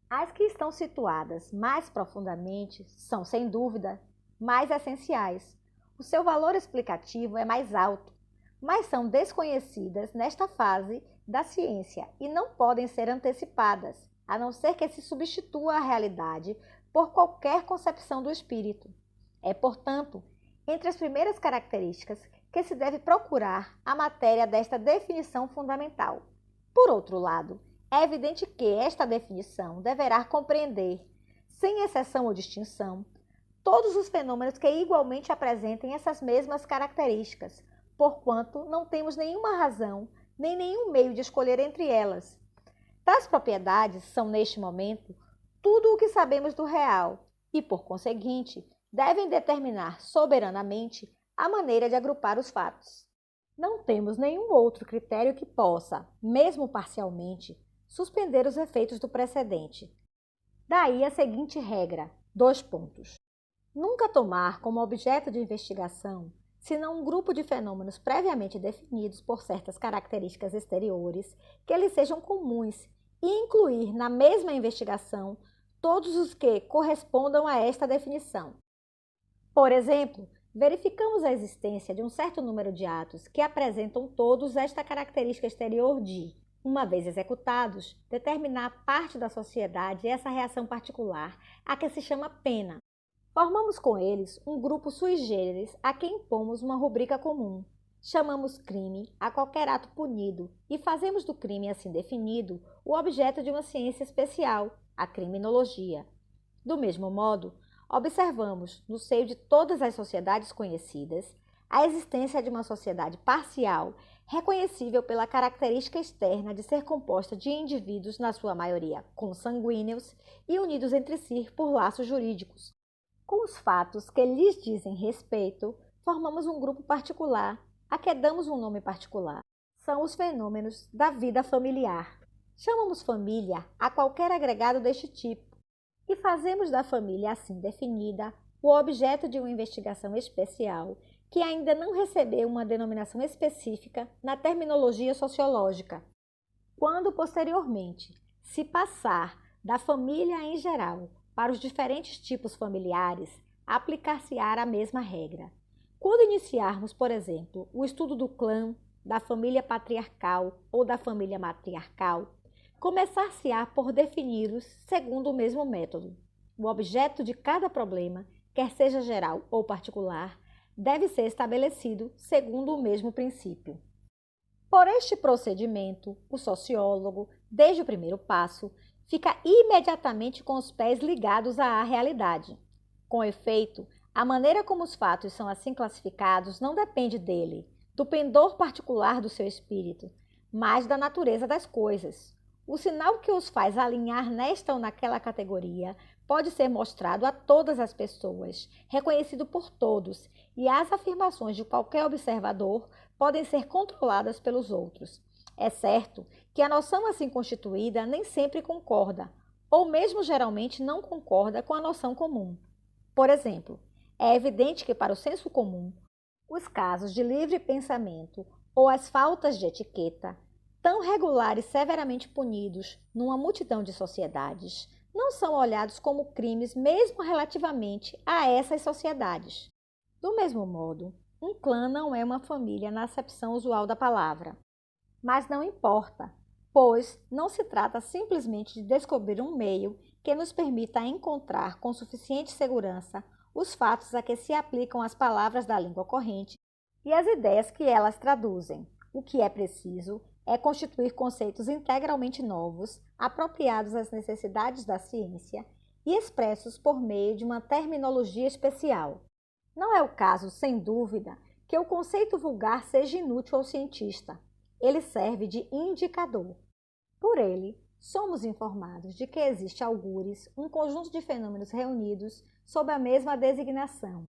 As que estão situadas mais profundamente são, sem dúvida, mais essenciais. O seu valor explicativo é mais alto, mas são desconhecidas nesta fase da ciência e não podem ser antecipadas, a não ser que se substitua a realidade por qualquer concepção do espírito. É, portanto, entre as primeiras características que se deve procurar a matéria desta definição fundamental. Por outro lado, é evidente que esta definição deverá compreender, sem exceção ou distinção, todos os fenômenos que igualmente apresentem essas mesmas características, porquanto não temos nenhuma razão nem nenhum meio de escolher entre elas. Tais propriedades são, neste momento, tudo o que sabemos do real e, por conseguinte, devem determinar soberanamente a maneira de agrupar os fatos. Não temos nenhum outro critério que possa, mesmo parcialmente, suspender os efeitos do precedente. Daí a seguinte regra: 2 pontos. Nunca tomar como objeto de investigação senão um grupo de fenômenos previamente definidos por certas características exteriores que lhes sejam comuns e incluir na mesma investigação todos os que correspondam a esta definição. Por exemplo, verificamos a existência de um certo número de atos que apresentam todos esta característica exterior de, uma vez executados, determinar parte da sociedade essa reação particular, a que se chama pena. Formamos com eles um grupo sui generis a quem impomos uma rubrica comum. Chamamos crime a qualquer ato punido e fazemos do crime assim definido o objeto de uma ciência especial, a criminologia. Do mesmo modo, observamos, no seio de todas as sociedades conhecidas, a existência de uma sociedade parcial, reconhecível pela característica externa de ser composta de indivíduos, na sua maioria consanguíneos, e unidos entre si por laços jurídicos. Com os fatos que lhes dizem respeito, formamos um grupo particular, a que damos um nome particular. São os fenômenos da vida familiar. Chamamos família a qualquer agregado deste tipo e fazemos da família assim definida o objeto de uma investigação especial que ainda não recebeu uma denominação específica na terminologia sociológica. Quando posteriormente se passar da família em geral para os diferentes tipos familiares, aplicar-se-á a mesma regra. Quando iniciarmos, por exemplo, o estudo do clã, da família patriarcal ou da família matriarcal, começar-se-á por defini-los segundo o mesmo método. O objeto de cada problema, quer seja geral ou particular, deve ser estabelecido segundo o mesmo princípio. Por este procedimento, o sociólogo, desde o primeiro passo, fica imediatamente com os pés ligados à realidade. Com efeito, a maneira como os fatos são assim classificados não depende dele, do pendor particular do seu espírito, mas da natureza das coisas. O sinal que os faz alinhar nesta ou naquela categoria pode ser mostrado a todas as pessoas, reconhecido por todos, e as afirmações de qualquer observador podem ser controladas pelos outros. É certo que a noção assim constituída nem sempre concorda, ou mesmo geralmente não concorda com a noção comum. Por exemplo, é evidente que para o senso comum, os casos de livre pensamento ou as faltas de etiqueta, tão regulares e severamente punidos numa multidão de sociedades, não são olhados como crimes mesmo relativamente a essas sociedades. Do mesmo modo, um clã não é uma família na acepção usual da palavra. Mas não importa, pois não se trata simplesmente de descobrir um meio que nos permita encontrar com suficiente segurança os fatos a que se aplicam as palavras da língua corrente e as ideias que elas traduzem. O que é preciso é constituir conceitos integralmente novos, apropriados às necessidades da ciência e expressos por meio de uma terminologia especial. Não é o caso, sem dúvida, que o conceito vulgar seja inútil ao cientista. Ele serve de indicador. Por ele, somos informados de que existe algures um conjunto de fenômenos reunidos sob a mesma designação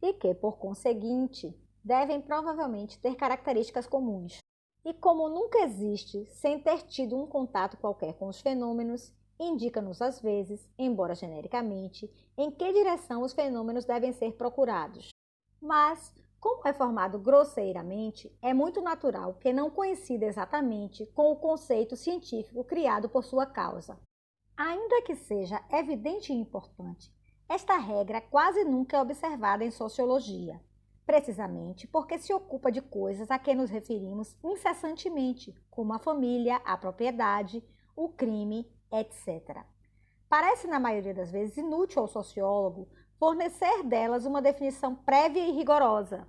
e que, por conseguinte, devem provavelmente ter características comuns. E como nunca existe sem ter tido um contato qualquer com os fenômenos, indica-nos às vezes, embora genericamente, em que direção os fenômenos devem ser procurados. Mas, como é formado grosseiramente, é muito natural que não coincida exatamente com o conceito científico criado por sua causa. Ainda que seja evidente e importante, esta regra quase nunca é observada em sociologia, precisamente porque se ocupa de coisas a que nos referimos incessantemente, como a família, a propriedade, o crime, etc. Parece, na maioria das vezes, inútil ao sociólogo fornecer delas uma definição prévia e rigorosa.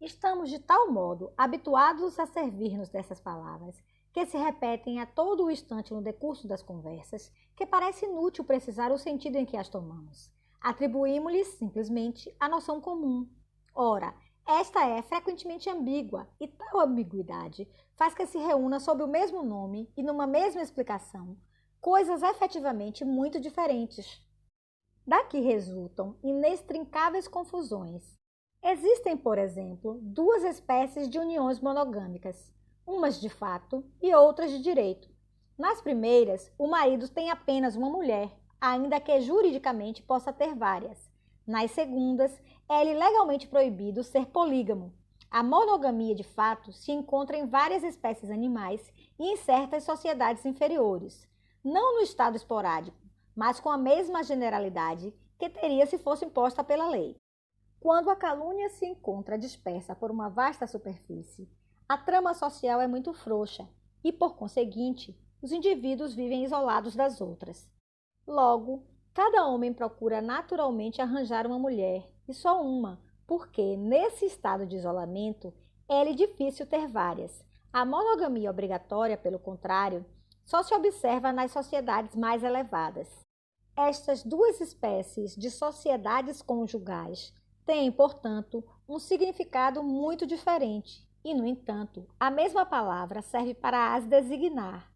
Estamos de tal modo habituados a servir-nos dessas palavras, que se repetem a todo o instante no decurso das conversas, que parece inútil precisar o sentido em que as tomamos. Atribuímos-lhes simplesmente a noção comum. Ora, esta é frequentemente ambígua, e tal ambiguidade faz que se reúna sob o mesmo nome e numa mesma explicação coisas efetivamente muito diferentes. Daqui resultam inextricáveis confusões. Existem, por exemplo, duas espécies de uniões monogâmicas, umas de fato e outras de direito. Nas primeiras, o marido tem apenas uma mulher, ainda que juridicamente possa ter várias. Nas segundas, é-lhe legalmente proibido ser polígamo. A monogamia, de fato, se encontra em várias espécies animais e em certas sociedades inferiores, não no estado esporádico, mas com a mesma generalidade que teria se fosse imposta pela lei. Quando a calúnia se encontra dispersa por uma vasta superfície, a trama social é muito frouxa e, por conseguinte, os indivíduos vivem isolados das outras. Logo, cada homem procura naturalmente arranjar uma mulher, e só uma, porque, nesse estado de isolamento, é-lhe difícil ter várias. A monogamia obrigatória, pelo contrário, só se observa nas sociedades mais elevadas. Estas duas espécies de sociedades conjugais têm, portanto, um significado muito diferente e, no entanto, a mesma palavra serve para as designar,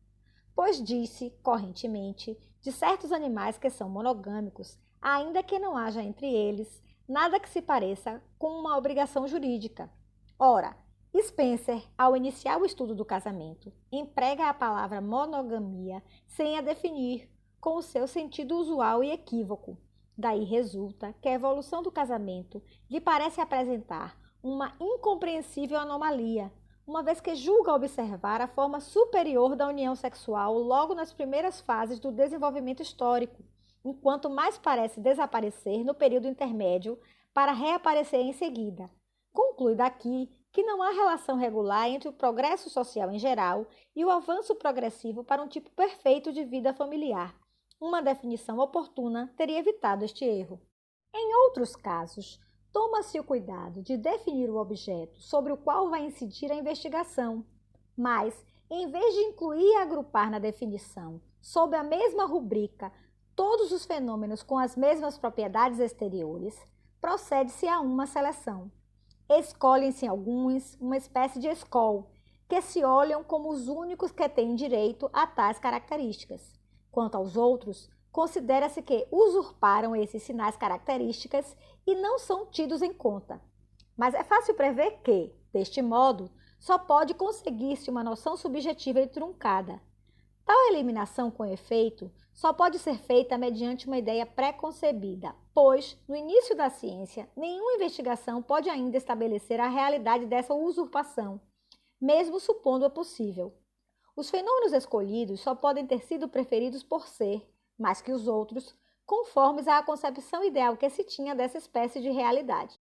pois diz-se, correntemente, de certos animais que são monogâmicos, ainda que não haja entre eles nada que se pareça com uma obrigação jurídica. Ora, Spencer, ao iniciar o estudo do casamento, emprega a palavra monogamia sem a definir, com o seu sentido usual e equívoco. Daí resulta que a evolução do casamento lhe parece apresentar uma incompreensível anomalia, uma vez que julga observar a forma superior da união sexual logo nas primeiras fases do desenvolvimento histórico, enquanto mais parece desaparecer no período intermédio para reaparecer em seguida. Conclui daqui que não há relação regular entre o progresso social em geral e o avanço progressivo para um tipo perfeito de vida familiar. Uma definição oportuna teria evitado este erro. Em outros casos, toma-se o cuidado de definir o objeto sobre o qual vai incidir a investigação, mas, em vez de incluir e agrupar na definição, sob a mesma rubrica, todos os fenômenos com as mesmas propriedades exteriores, procede-se a uma seleção. Escolhem-se alguns, uma espécie de escol, que se olham como os únicos que têm direito a tais características. Quanto aos outros, considera-se que usurparam esses sinais características e não são tidos em conta. Mas é fácil prever que, deste modo, só pode conseguir-se uma noção subjetiva e truncada. Tal eliminação, com efeito, só pode ser feita mediante uma ideia pré-concebida, pois, no início da ciência, nenhuma investigação pode ainda estabelecer a realidade dessa usurpação, mesmo supondo-a possível. Os fenômenos escolhidos só podem ter sido preferidos por ser, mais que os outros, conformes à concepção ideal que se tinha dessa espécie de realidade.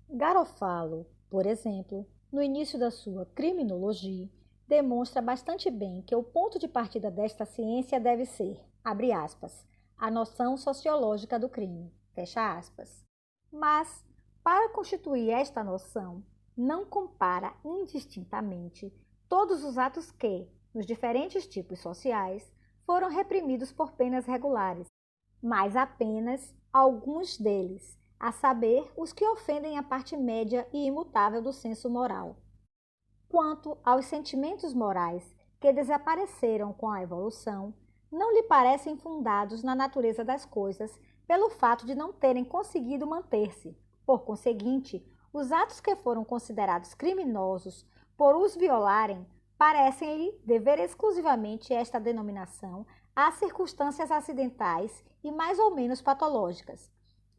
Garofalo, por exemplo, no início da sua Criminologia, demonstra bastante bem que o ponto de partida desta ciência deve ser, abre aspas, a noção sociológica do crime, fecha aspas. Mas, para constituir esta noção, não compara indistintamente todos os atos que, nos diferentes tipos sociais, foram reprimidos por penas regulares, mas apenas alguns deles, a saber, os que ofendem a parte média e imutável do senso moral. Quanto aos sentimentos morais que desapareceram com a evolução, não lhe parecem fundados na natureza das coisas pelo fato de não terem conseguido manter-se. Por conseguinte, os atos que foram considerados criminosos por os violarem, parecem-lhe dever exclusivamente esta denominação às circunstâncias acidentais e mais ou menos patológicas.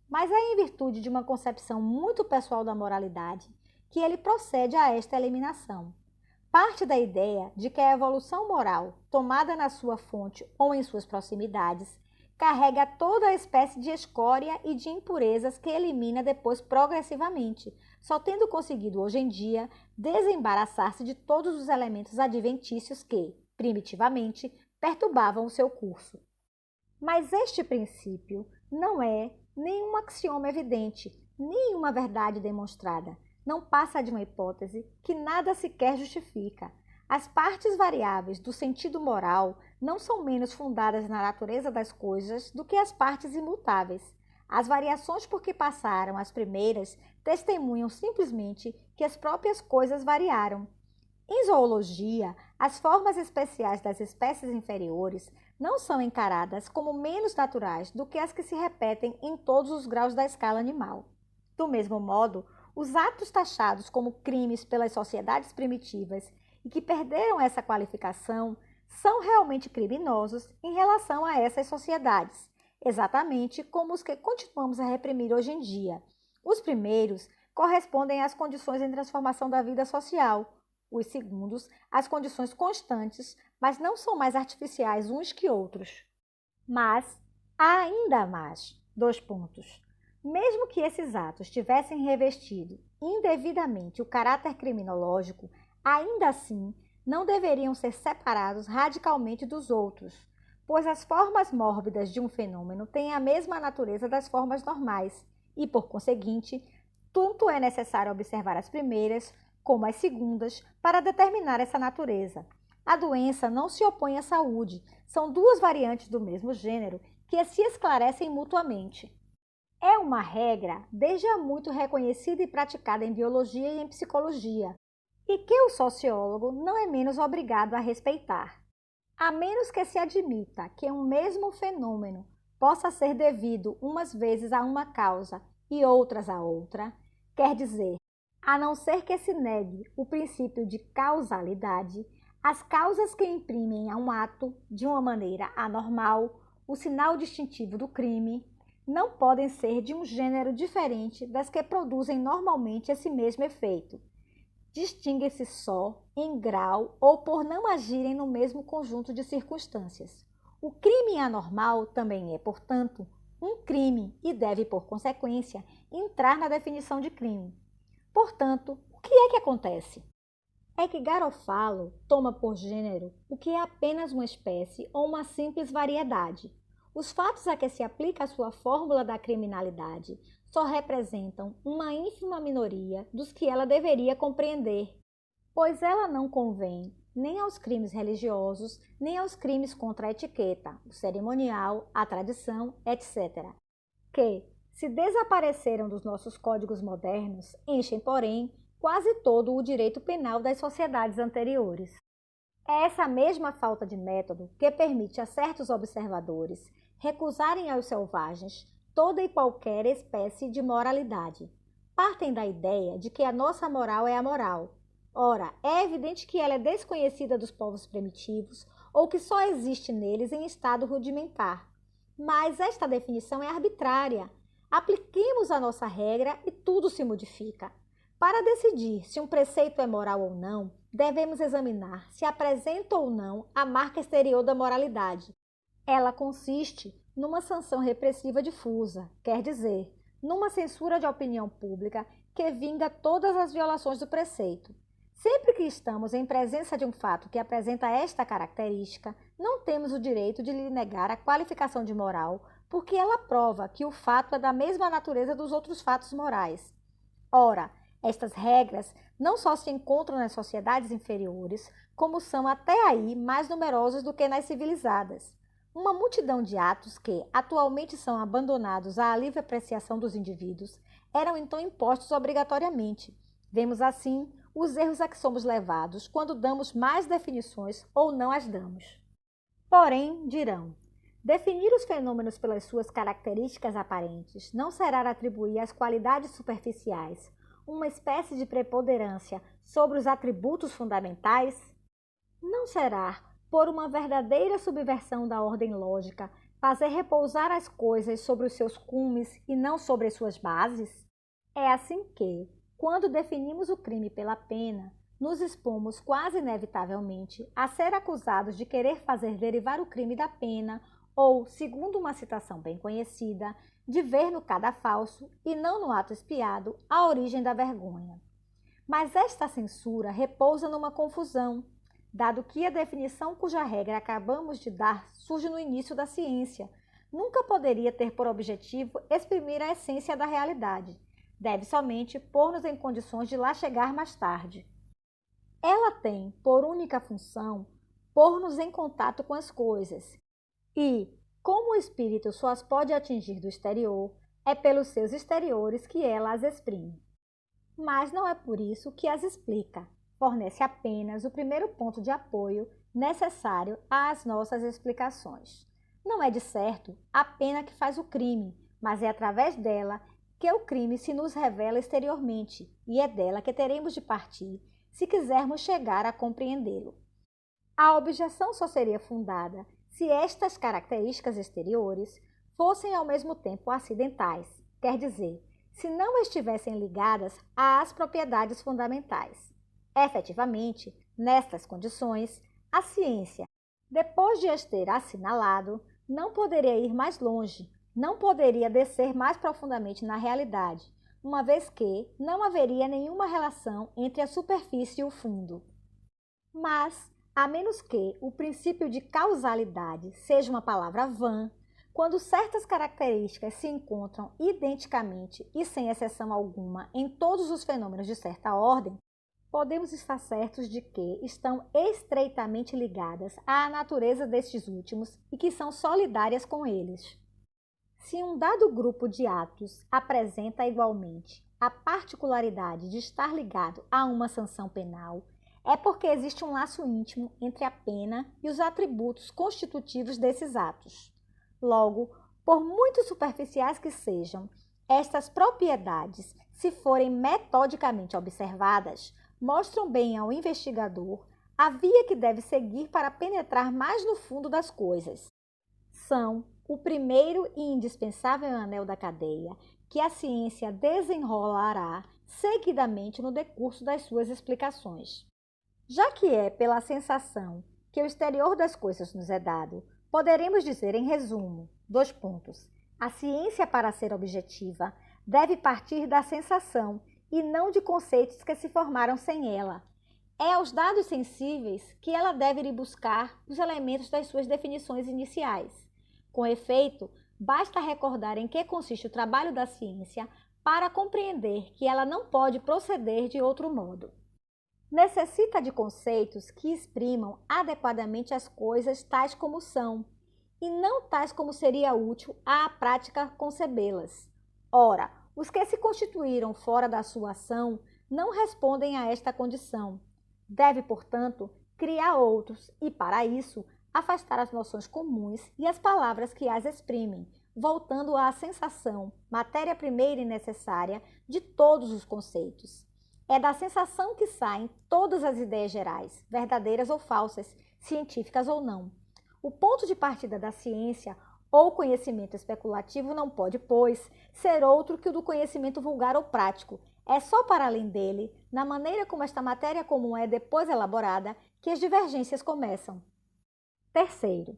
Mas é em virtude de uma concepção muito pessoal da moralidade que ele procede a esta eliminação. Parte da ideia de que a evolução moral, tomada na sua fonte ou em suas proximidades, carrega toda a espécie de escória e de impurezas que elimina depois progressivamente, só tendo conseguido hoje em dia desembaraçar-se de todos os elementos adventícios que, primitivamente, perturbavam o seu curso. Mas este princípio não é nenhum axioma evidente, nem uma verdade demonstrada. Não passa de uma hipótese que nada sequer justifica. As partes variáveis do sentido moral não são menos fundadas na natureza das coisas do que as partes imutáveis. As variações por que passaram as primeiras testemunham simplesmente que as próprias coisas variaram. Em zoologia, as formas especiais das espécies inferiores não são encaradas como menos naturais do que as que se repetem em todos os graus da escala animal. Do mesmo modo, os atos taxados como crimes pelas sociedades primitivas e que perderam essa qualificação são realmente criminosos em relação a essas sociedades, exatamente como os que continuamos a reprimir hoje em dia. Os primeiros correspondem às condições em transformação da vida social, os segundos às condições constantes, mas não são mais artificiais uns que outros. Mas há ainda mais, 2 pontos. Mesmo que esses atos tivessem revestido indevidamente o caráter criminológico, ainda assim não deveriam ser separados radicalmente dos outros, pois as formas mórbidas de um fenômeno têm a mesma natureza das formas normais e, por conseguinte, tanto é necessário observar as primeiras como as segundas para determinar essa natureza. A doença não se opõe à saúde, são 2 variantes do mesmo gênero que se esclarecem mutuamente. É uma regra desde há muito reconhecida e praticada em biologia e em psicologia, e que o sociólogo não é menos obrigado a respeitar. A menos que se admita que um mesmo fenômeno possa ser devido umas vezes a uma causa e outras a outra, quer dizer, a não ser que se negue o princípio de causalidade, as causas que imprimem a um ato, de uma maneira anormal, o sinal distintivo do crime, não podem ser de um gênero diferente das que produzem normalmente esse mesmo efeito. Distinguem-se só em grau ou por não agirem no mesmo conjunto de circunstâncias. O crime anormal também é, portanto, um crime e deve, por consequência, entrar na definição de crime. Portanto, o que é que acontece? É que Garofalo toma por gênero o que é apenas uma espécie ou uma simples variedade. Os fatos a que se aplica a sua fórmula da criminalidade só representam uma ínfima minoria dos que ela deveria compreender, pois ela não convém nem aos crimes religiosos, nem aos crimes contra a etiqueta, o cerimonial, a tradição, etc., que, se desapareceram dos nossos códigos modernos, enchem, porém, quase todo o direito penal das sociedades anteriores. É essa mesma falta de método que permite a certos observadores recusarem aos selvagens toda e qualquer espécie de moralidade. Partem da ideia de que a nossa moral é a moral. Ora, é evidente que ela é desconhecida dos povos primitivos ou que só existe neles em estado rudimentar. Mas esta definição é arbitrária. Apliquemos a nossa regra e tudo se modifica. Para decidir se um preceito é moral ou não, devemos examinar se apresenta ou não a marca exterior da moralidade. Ela consiste numa sanção repressiva difusa, quer dizer, numa censura de opinião pública que vinga todas as violações do preceito. Sempre que estamos em presença de um fato que apresenta esta característica, não temos o direito de lhe negar a qualificação de moral, porque ela prova que o fato é da mesma natureza dos outros fatos morais. Ora, estas regras não só se encontram nas sociedades inferiores, como são até aí mais numerosas do que nas civilizadas. Uma multidão de atos que, atualmente, são abandonados à livre apreciação dos indivíduos, eram então impostos obrigatoriamente. Vemos, assim, os erros a que somos levados quando damos mais definições ou não as damos. Porém, dirão, definir os fenômenos pelas suas características aparentes não será atribuir às qualidades superficiais uma espécie de preponderância sobre os atributos fundamentais? Não será, por uma verdadeira subversão da ordem lógica, fazer repousar as coisas sobre os seus cumes e não sobre as suas bases? É assim que, quando definimos o crime pela pena, nos expomos quase inevitavelmente a ser acusados de querer fazer derivar o crime da pena ou, segundo uma citação bem conhecida, de ver no cadafalso e não no ato expiado a origem da vergonha. Mas esta censura repousa numa confusão, dado que a definição cuja regra acabamos de dar surge no início da ciência, nunca poderia ter por objetivo exprimir a essência da realidade. Deve somente pôr-nos em condições de lá chegar mais tarde. Ela tem, por única função, pôr-nos em contato com as coisas. E, como o espírito só as pode atingir do exterior, é pelos seus exteriores que ela as exprime. Mas não é por isso que as explica. Fornece apenas o primeiro ponto de apoio necessário às nossas explicações. Não é, de certo, a pena que faz o crime, mas é através dela que o crime se nos revela exteriormente, e é dela que teremos de partir se quisermos chegar a compreendê-lo. A objeção só seria fundada se estas características exteriores fossem ao mesmo tempo acidentais, quer dizer, se não estivessem ligadas às propriedades fundamentais. Efetivamente, nestas condições, a ciência, depois de as ter assinalado, não poderia ir mais longe, não poderia descer mais profundamente na realidade, uma vez que não haveria nenhuma relação entre a superfície e o fundo. Mas, a menos que o princípio de causalidade seja uma palavra vã, quando certas características se encontram identicamente e sem exceção alguma em todos os fenômenos de certa ordem, podemos estar certos de que estão estreitamente ligadas à natureza destes últimos e que são solidárias com eles. Se um dado grupo de atos apresenta igualmente a particularidade de estar ligado a uma sanção penal, é porque existe um laço íntimo entre a pena e os atributos constitutivos desses atos. Logo, por muito superficiais que sejam, estas propriedades, se forem metodicamente observadas, mostram bem ao investigador a via que deve seguir para penetrar mais no fundo das coisas. São o primeiro e indispensável anel da cadeia que a ciência desenrolará seguidamente no decurso das suas explicações. Já que é pela sensação que o exterior das coisas nos é dado, poderemos dizer em resumo, 2 pontos. A ciência, para ser objetiva, deve partir da sensação e não de conceitos que se formaram sem ela. É aos dados sensíveis que ela deve ir buscar os elementos das suas definições iniciais. Com efeito, basta recordar em que consiste o trabalho da ciência para compreender que ela não pode proceder de outro modo. Necessita de conceitos que exprimam adequadamente as coisas tais como são, e não tais como seria útil à prática concebê-las. Ora, os que se constituíram fora da sua ação não respondem a esta condição. Deve, portanto, criar outros e, para isso, afastar as noções comuns e as palavras que as exprimem, voltando à sensação, matéria primeira e necessária de todos os conceitos. É da sensação que saem todas as ideias gerais, verdadeiras ou falsas, científicas ou não. O ponto de partida da ciência ou conhecimento especulativo não pode, pois, ser outro que o do conhecimento vulgar ou prático. É só para além dele, na maneira como esta matéria comum é depois elaborada, que as divergências começam. Terceiro,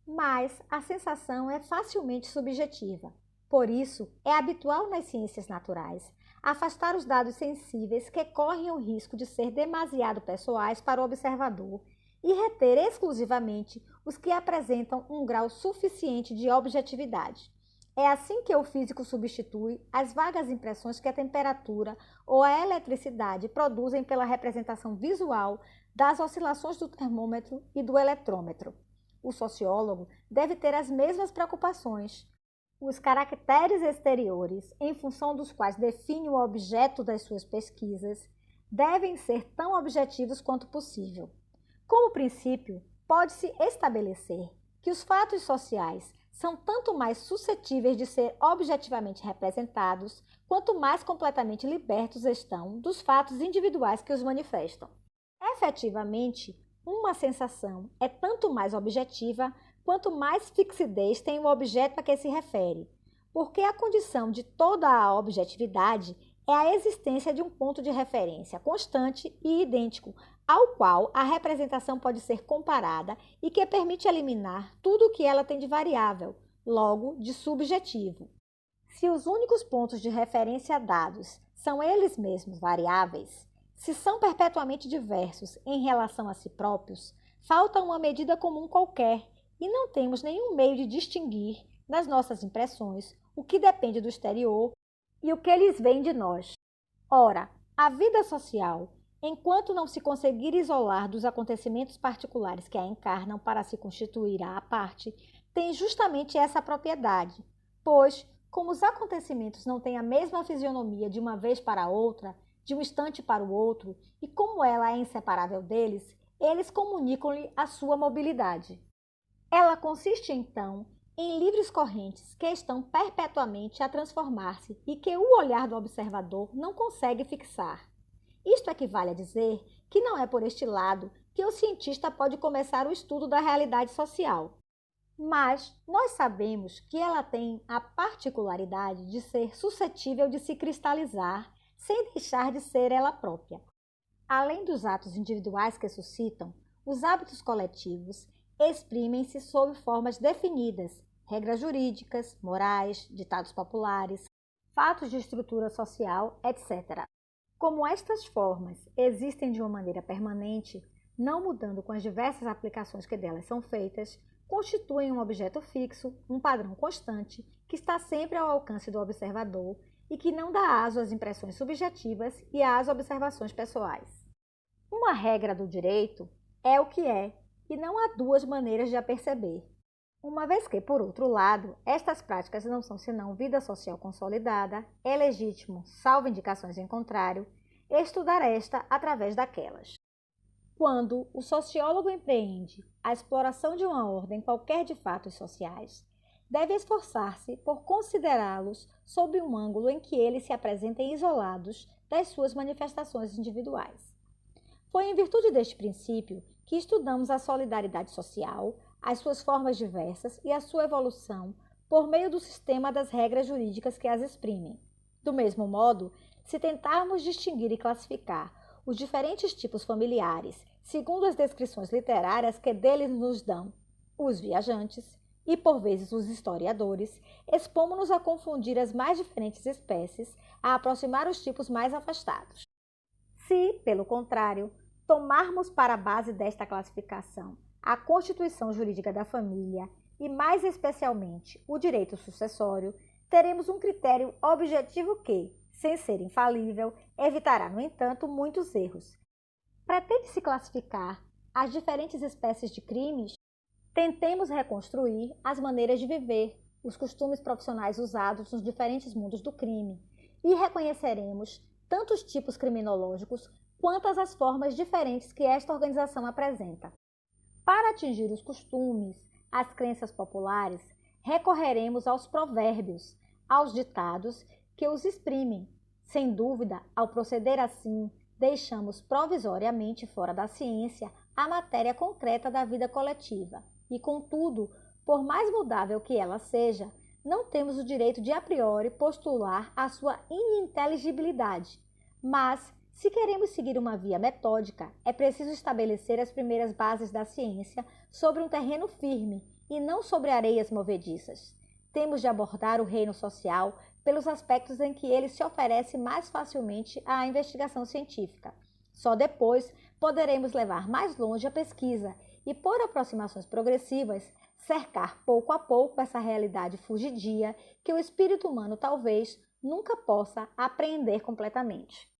mas a sensação é facilmente subjetiva. Por isso, é habitual nas ciências naturais afastar os dados sensíveis que correm o risco de ser demasiado pessoais para o observador e reter exclusivamente os que apresentam um grau suficiente de objetividade. É assim que o físico substitui as vagas impressões que a temperatura ou a eletricidade produzem pela representação visual das oscilações do termômetro e do eletrômetro. O sociólogo deve ter as mesmas preocupações. Os caracteres exteriores, em função dos quais define o objeto das suas pesquisas, devem ser tão objetivos quanto possível. Como princípio, pode-se estabelecer que os fatos sociais são tanto mais suscetíveis de ser objetivamente representados, quanto mais completamente libertos estão dos fatos individuais que os manifestam. Efetivamente, uma sensação é tanto mais objetiva, quanto mais fixidez tem o objeto a que se refere, porque a condição de toda a objetividade é a existência de um ponto de referência constante e idêntico, ao qual a representação pode ser comparada e que permite eliminar tudo o que ela tem de variável, logo de subjetivo. Se os únicos pontos de referência dados são eles mesmos variáveis, se são perpetuamente diversos em relação a si próprios, falta uma medida comum qualquer e não temos nenhum meio de distinguir, nas nossas impressões, o que depende do exterior e o que eles veem de nós. Ora, a vida social, enquanto não se conseguir isolar dos acontecimentos particulares que a encarnam para se constituir à parte, tem justamente essa propriedade, pois, como os acontecimentos não têm a mesma fisionomia de uma vez para outra, de um instante para o outro, e como ela é inseparável deles, eles comunicam-lhe a sua mobilidade. Ela consiste, então, em livres correntes que estão perpetuamente a transformar-se e que o olhar do observador não consegue fixar. Isto equivale a dizer que não é por este lado que o cientista pode começar o estudo da realidade social. Mas nós sabemos que ela tem a particularidade de ser suscetível de se cristalizar sem deixar de ser ela própria. Além dos atos individuais que suscitam, os hábitos coletivos exprimem-se sob formas definidas, regras jurídicas, morais, ditados populares, fatos de estrutura social, etc. Como estas formas existem de uma maneira permanente, não mudando com as diversas aplicações que delas são feitas, constituem um objeto fixo, um padrão constante, que está sempre ao alcance do observador e que não dá aso às impressões subjetivas e às observações pessoais. Uma regra do direito é o que é, e não há duas maneiras de a perceber. Uma vez que, por outro lado, estas práticas não são senão vida social consolidada, é legítimo, salvo indicações em contrário, estudar esta através daquelas. Quando o sociólogo empreende a exploração de uma ordem qualquer de fatos sociais, deve esforçar-se por considerá-los sob um ângulo em que eles se apresentem isolados das suas manifestações individuais. Foi em virtude deste princípio que estudamos a solidariedade social, as suas formas diversas e a sua evolução por meio do sistema das regras jurídicas que as exprimem. Do mesmo modo, se tentarmos distinguir e classificar os diferentes tipos familiares, segundo as descrições literárias que deles nos dão os viajantes e, por vezes, os historiadores, expomos-nos a confundir as mais diferentes espécies, a aproximar os tipos mais afastados. Se, pelo contrário, tomarmos para a base desta classificação a constituição jurídica da família e, mais especialmente, o direito sucessório, teremos um critério objetivo que, sem ser infalível, evitará, no entanto, muitos erros. Pretende-se classificar as diferentes espécies de crimes? Tentemos reconstruir as maneiras de viver, os costumes profissionais usados nos diferentes mundos do crime, e reconheceremos tanto os tipos criminológicos quanto as formas diferentes que esta organização apresenta. Para atingir os costumes, as crenças populares, recorreremos aos provérbios, aos ditados que os exprimem. Sem dúvida, ao proceder assim, deixamos provisoriamente fora da ciência a matéria concreta da vida coletiva e, contudo, por mais mudável que ela seja, não temos o direito de a priori postular a sua ininteligibilidade. Mas, se queremos seguir uma via metódica, é preciso estabelecer as primeiras bases da ciência sobre um terreno firme e não sobre areias movediças. Temos de abordar o reino social pelos aspectos em que ele se oferece mais facilmente à investigação científica. Só depois poderemos levar mais longe a pesquisa e, por aproximações progressivas, cercar pouco a pouco essa realidade fugidia que o espírito humano talvez nunca possa apreender completamente.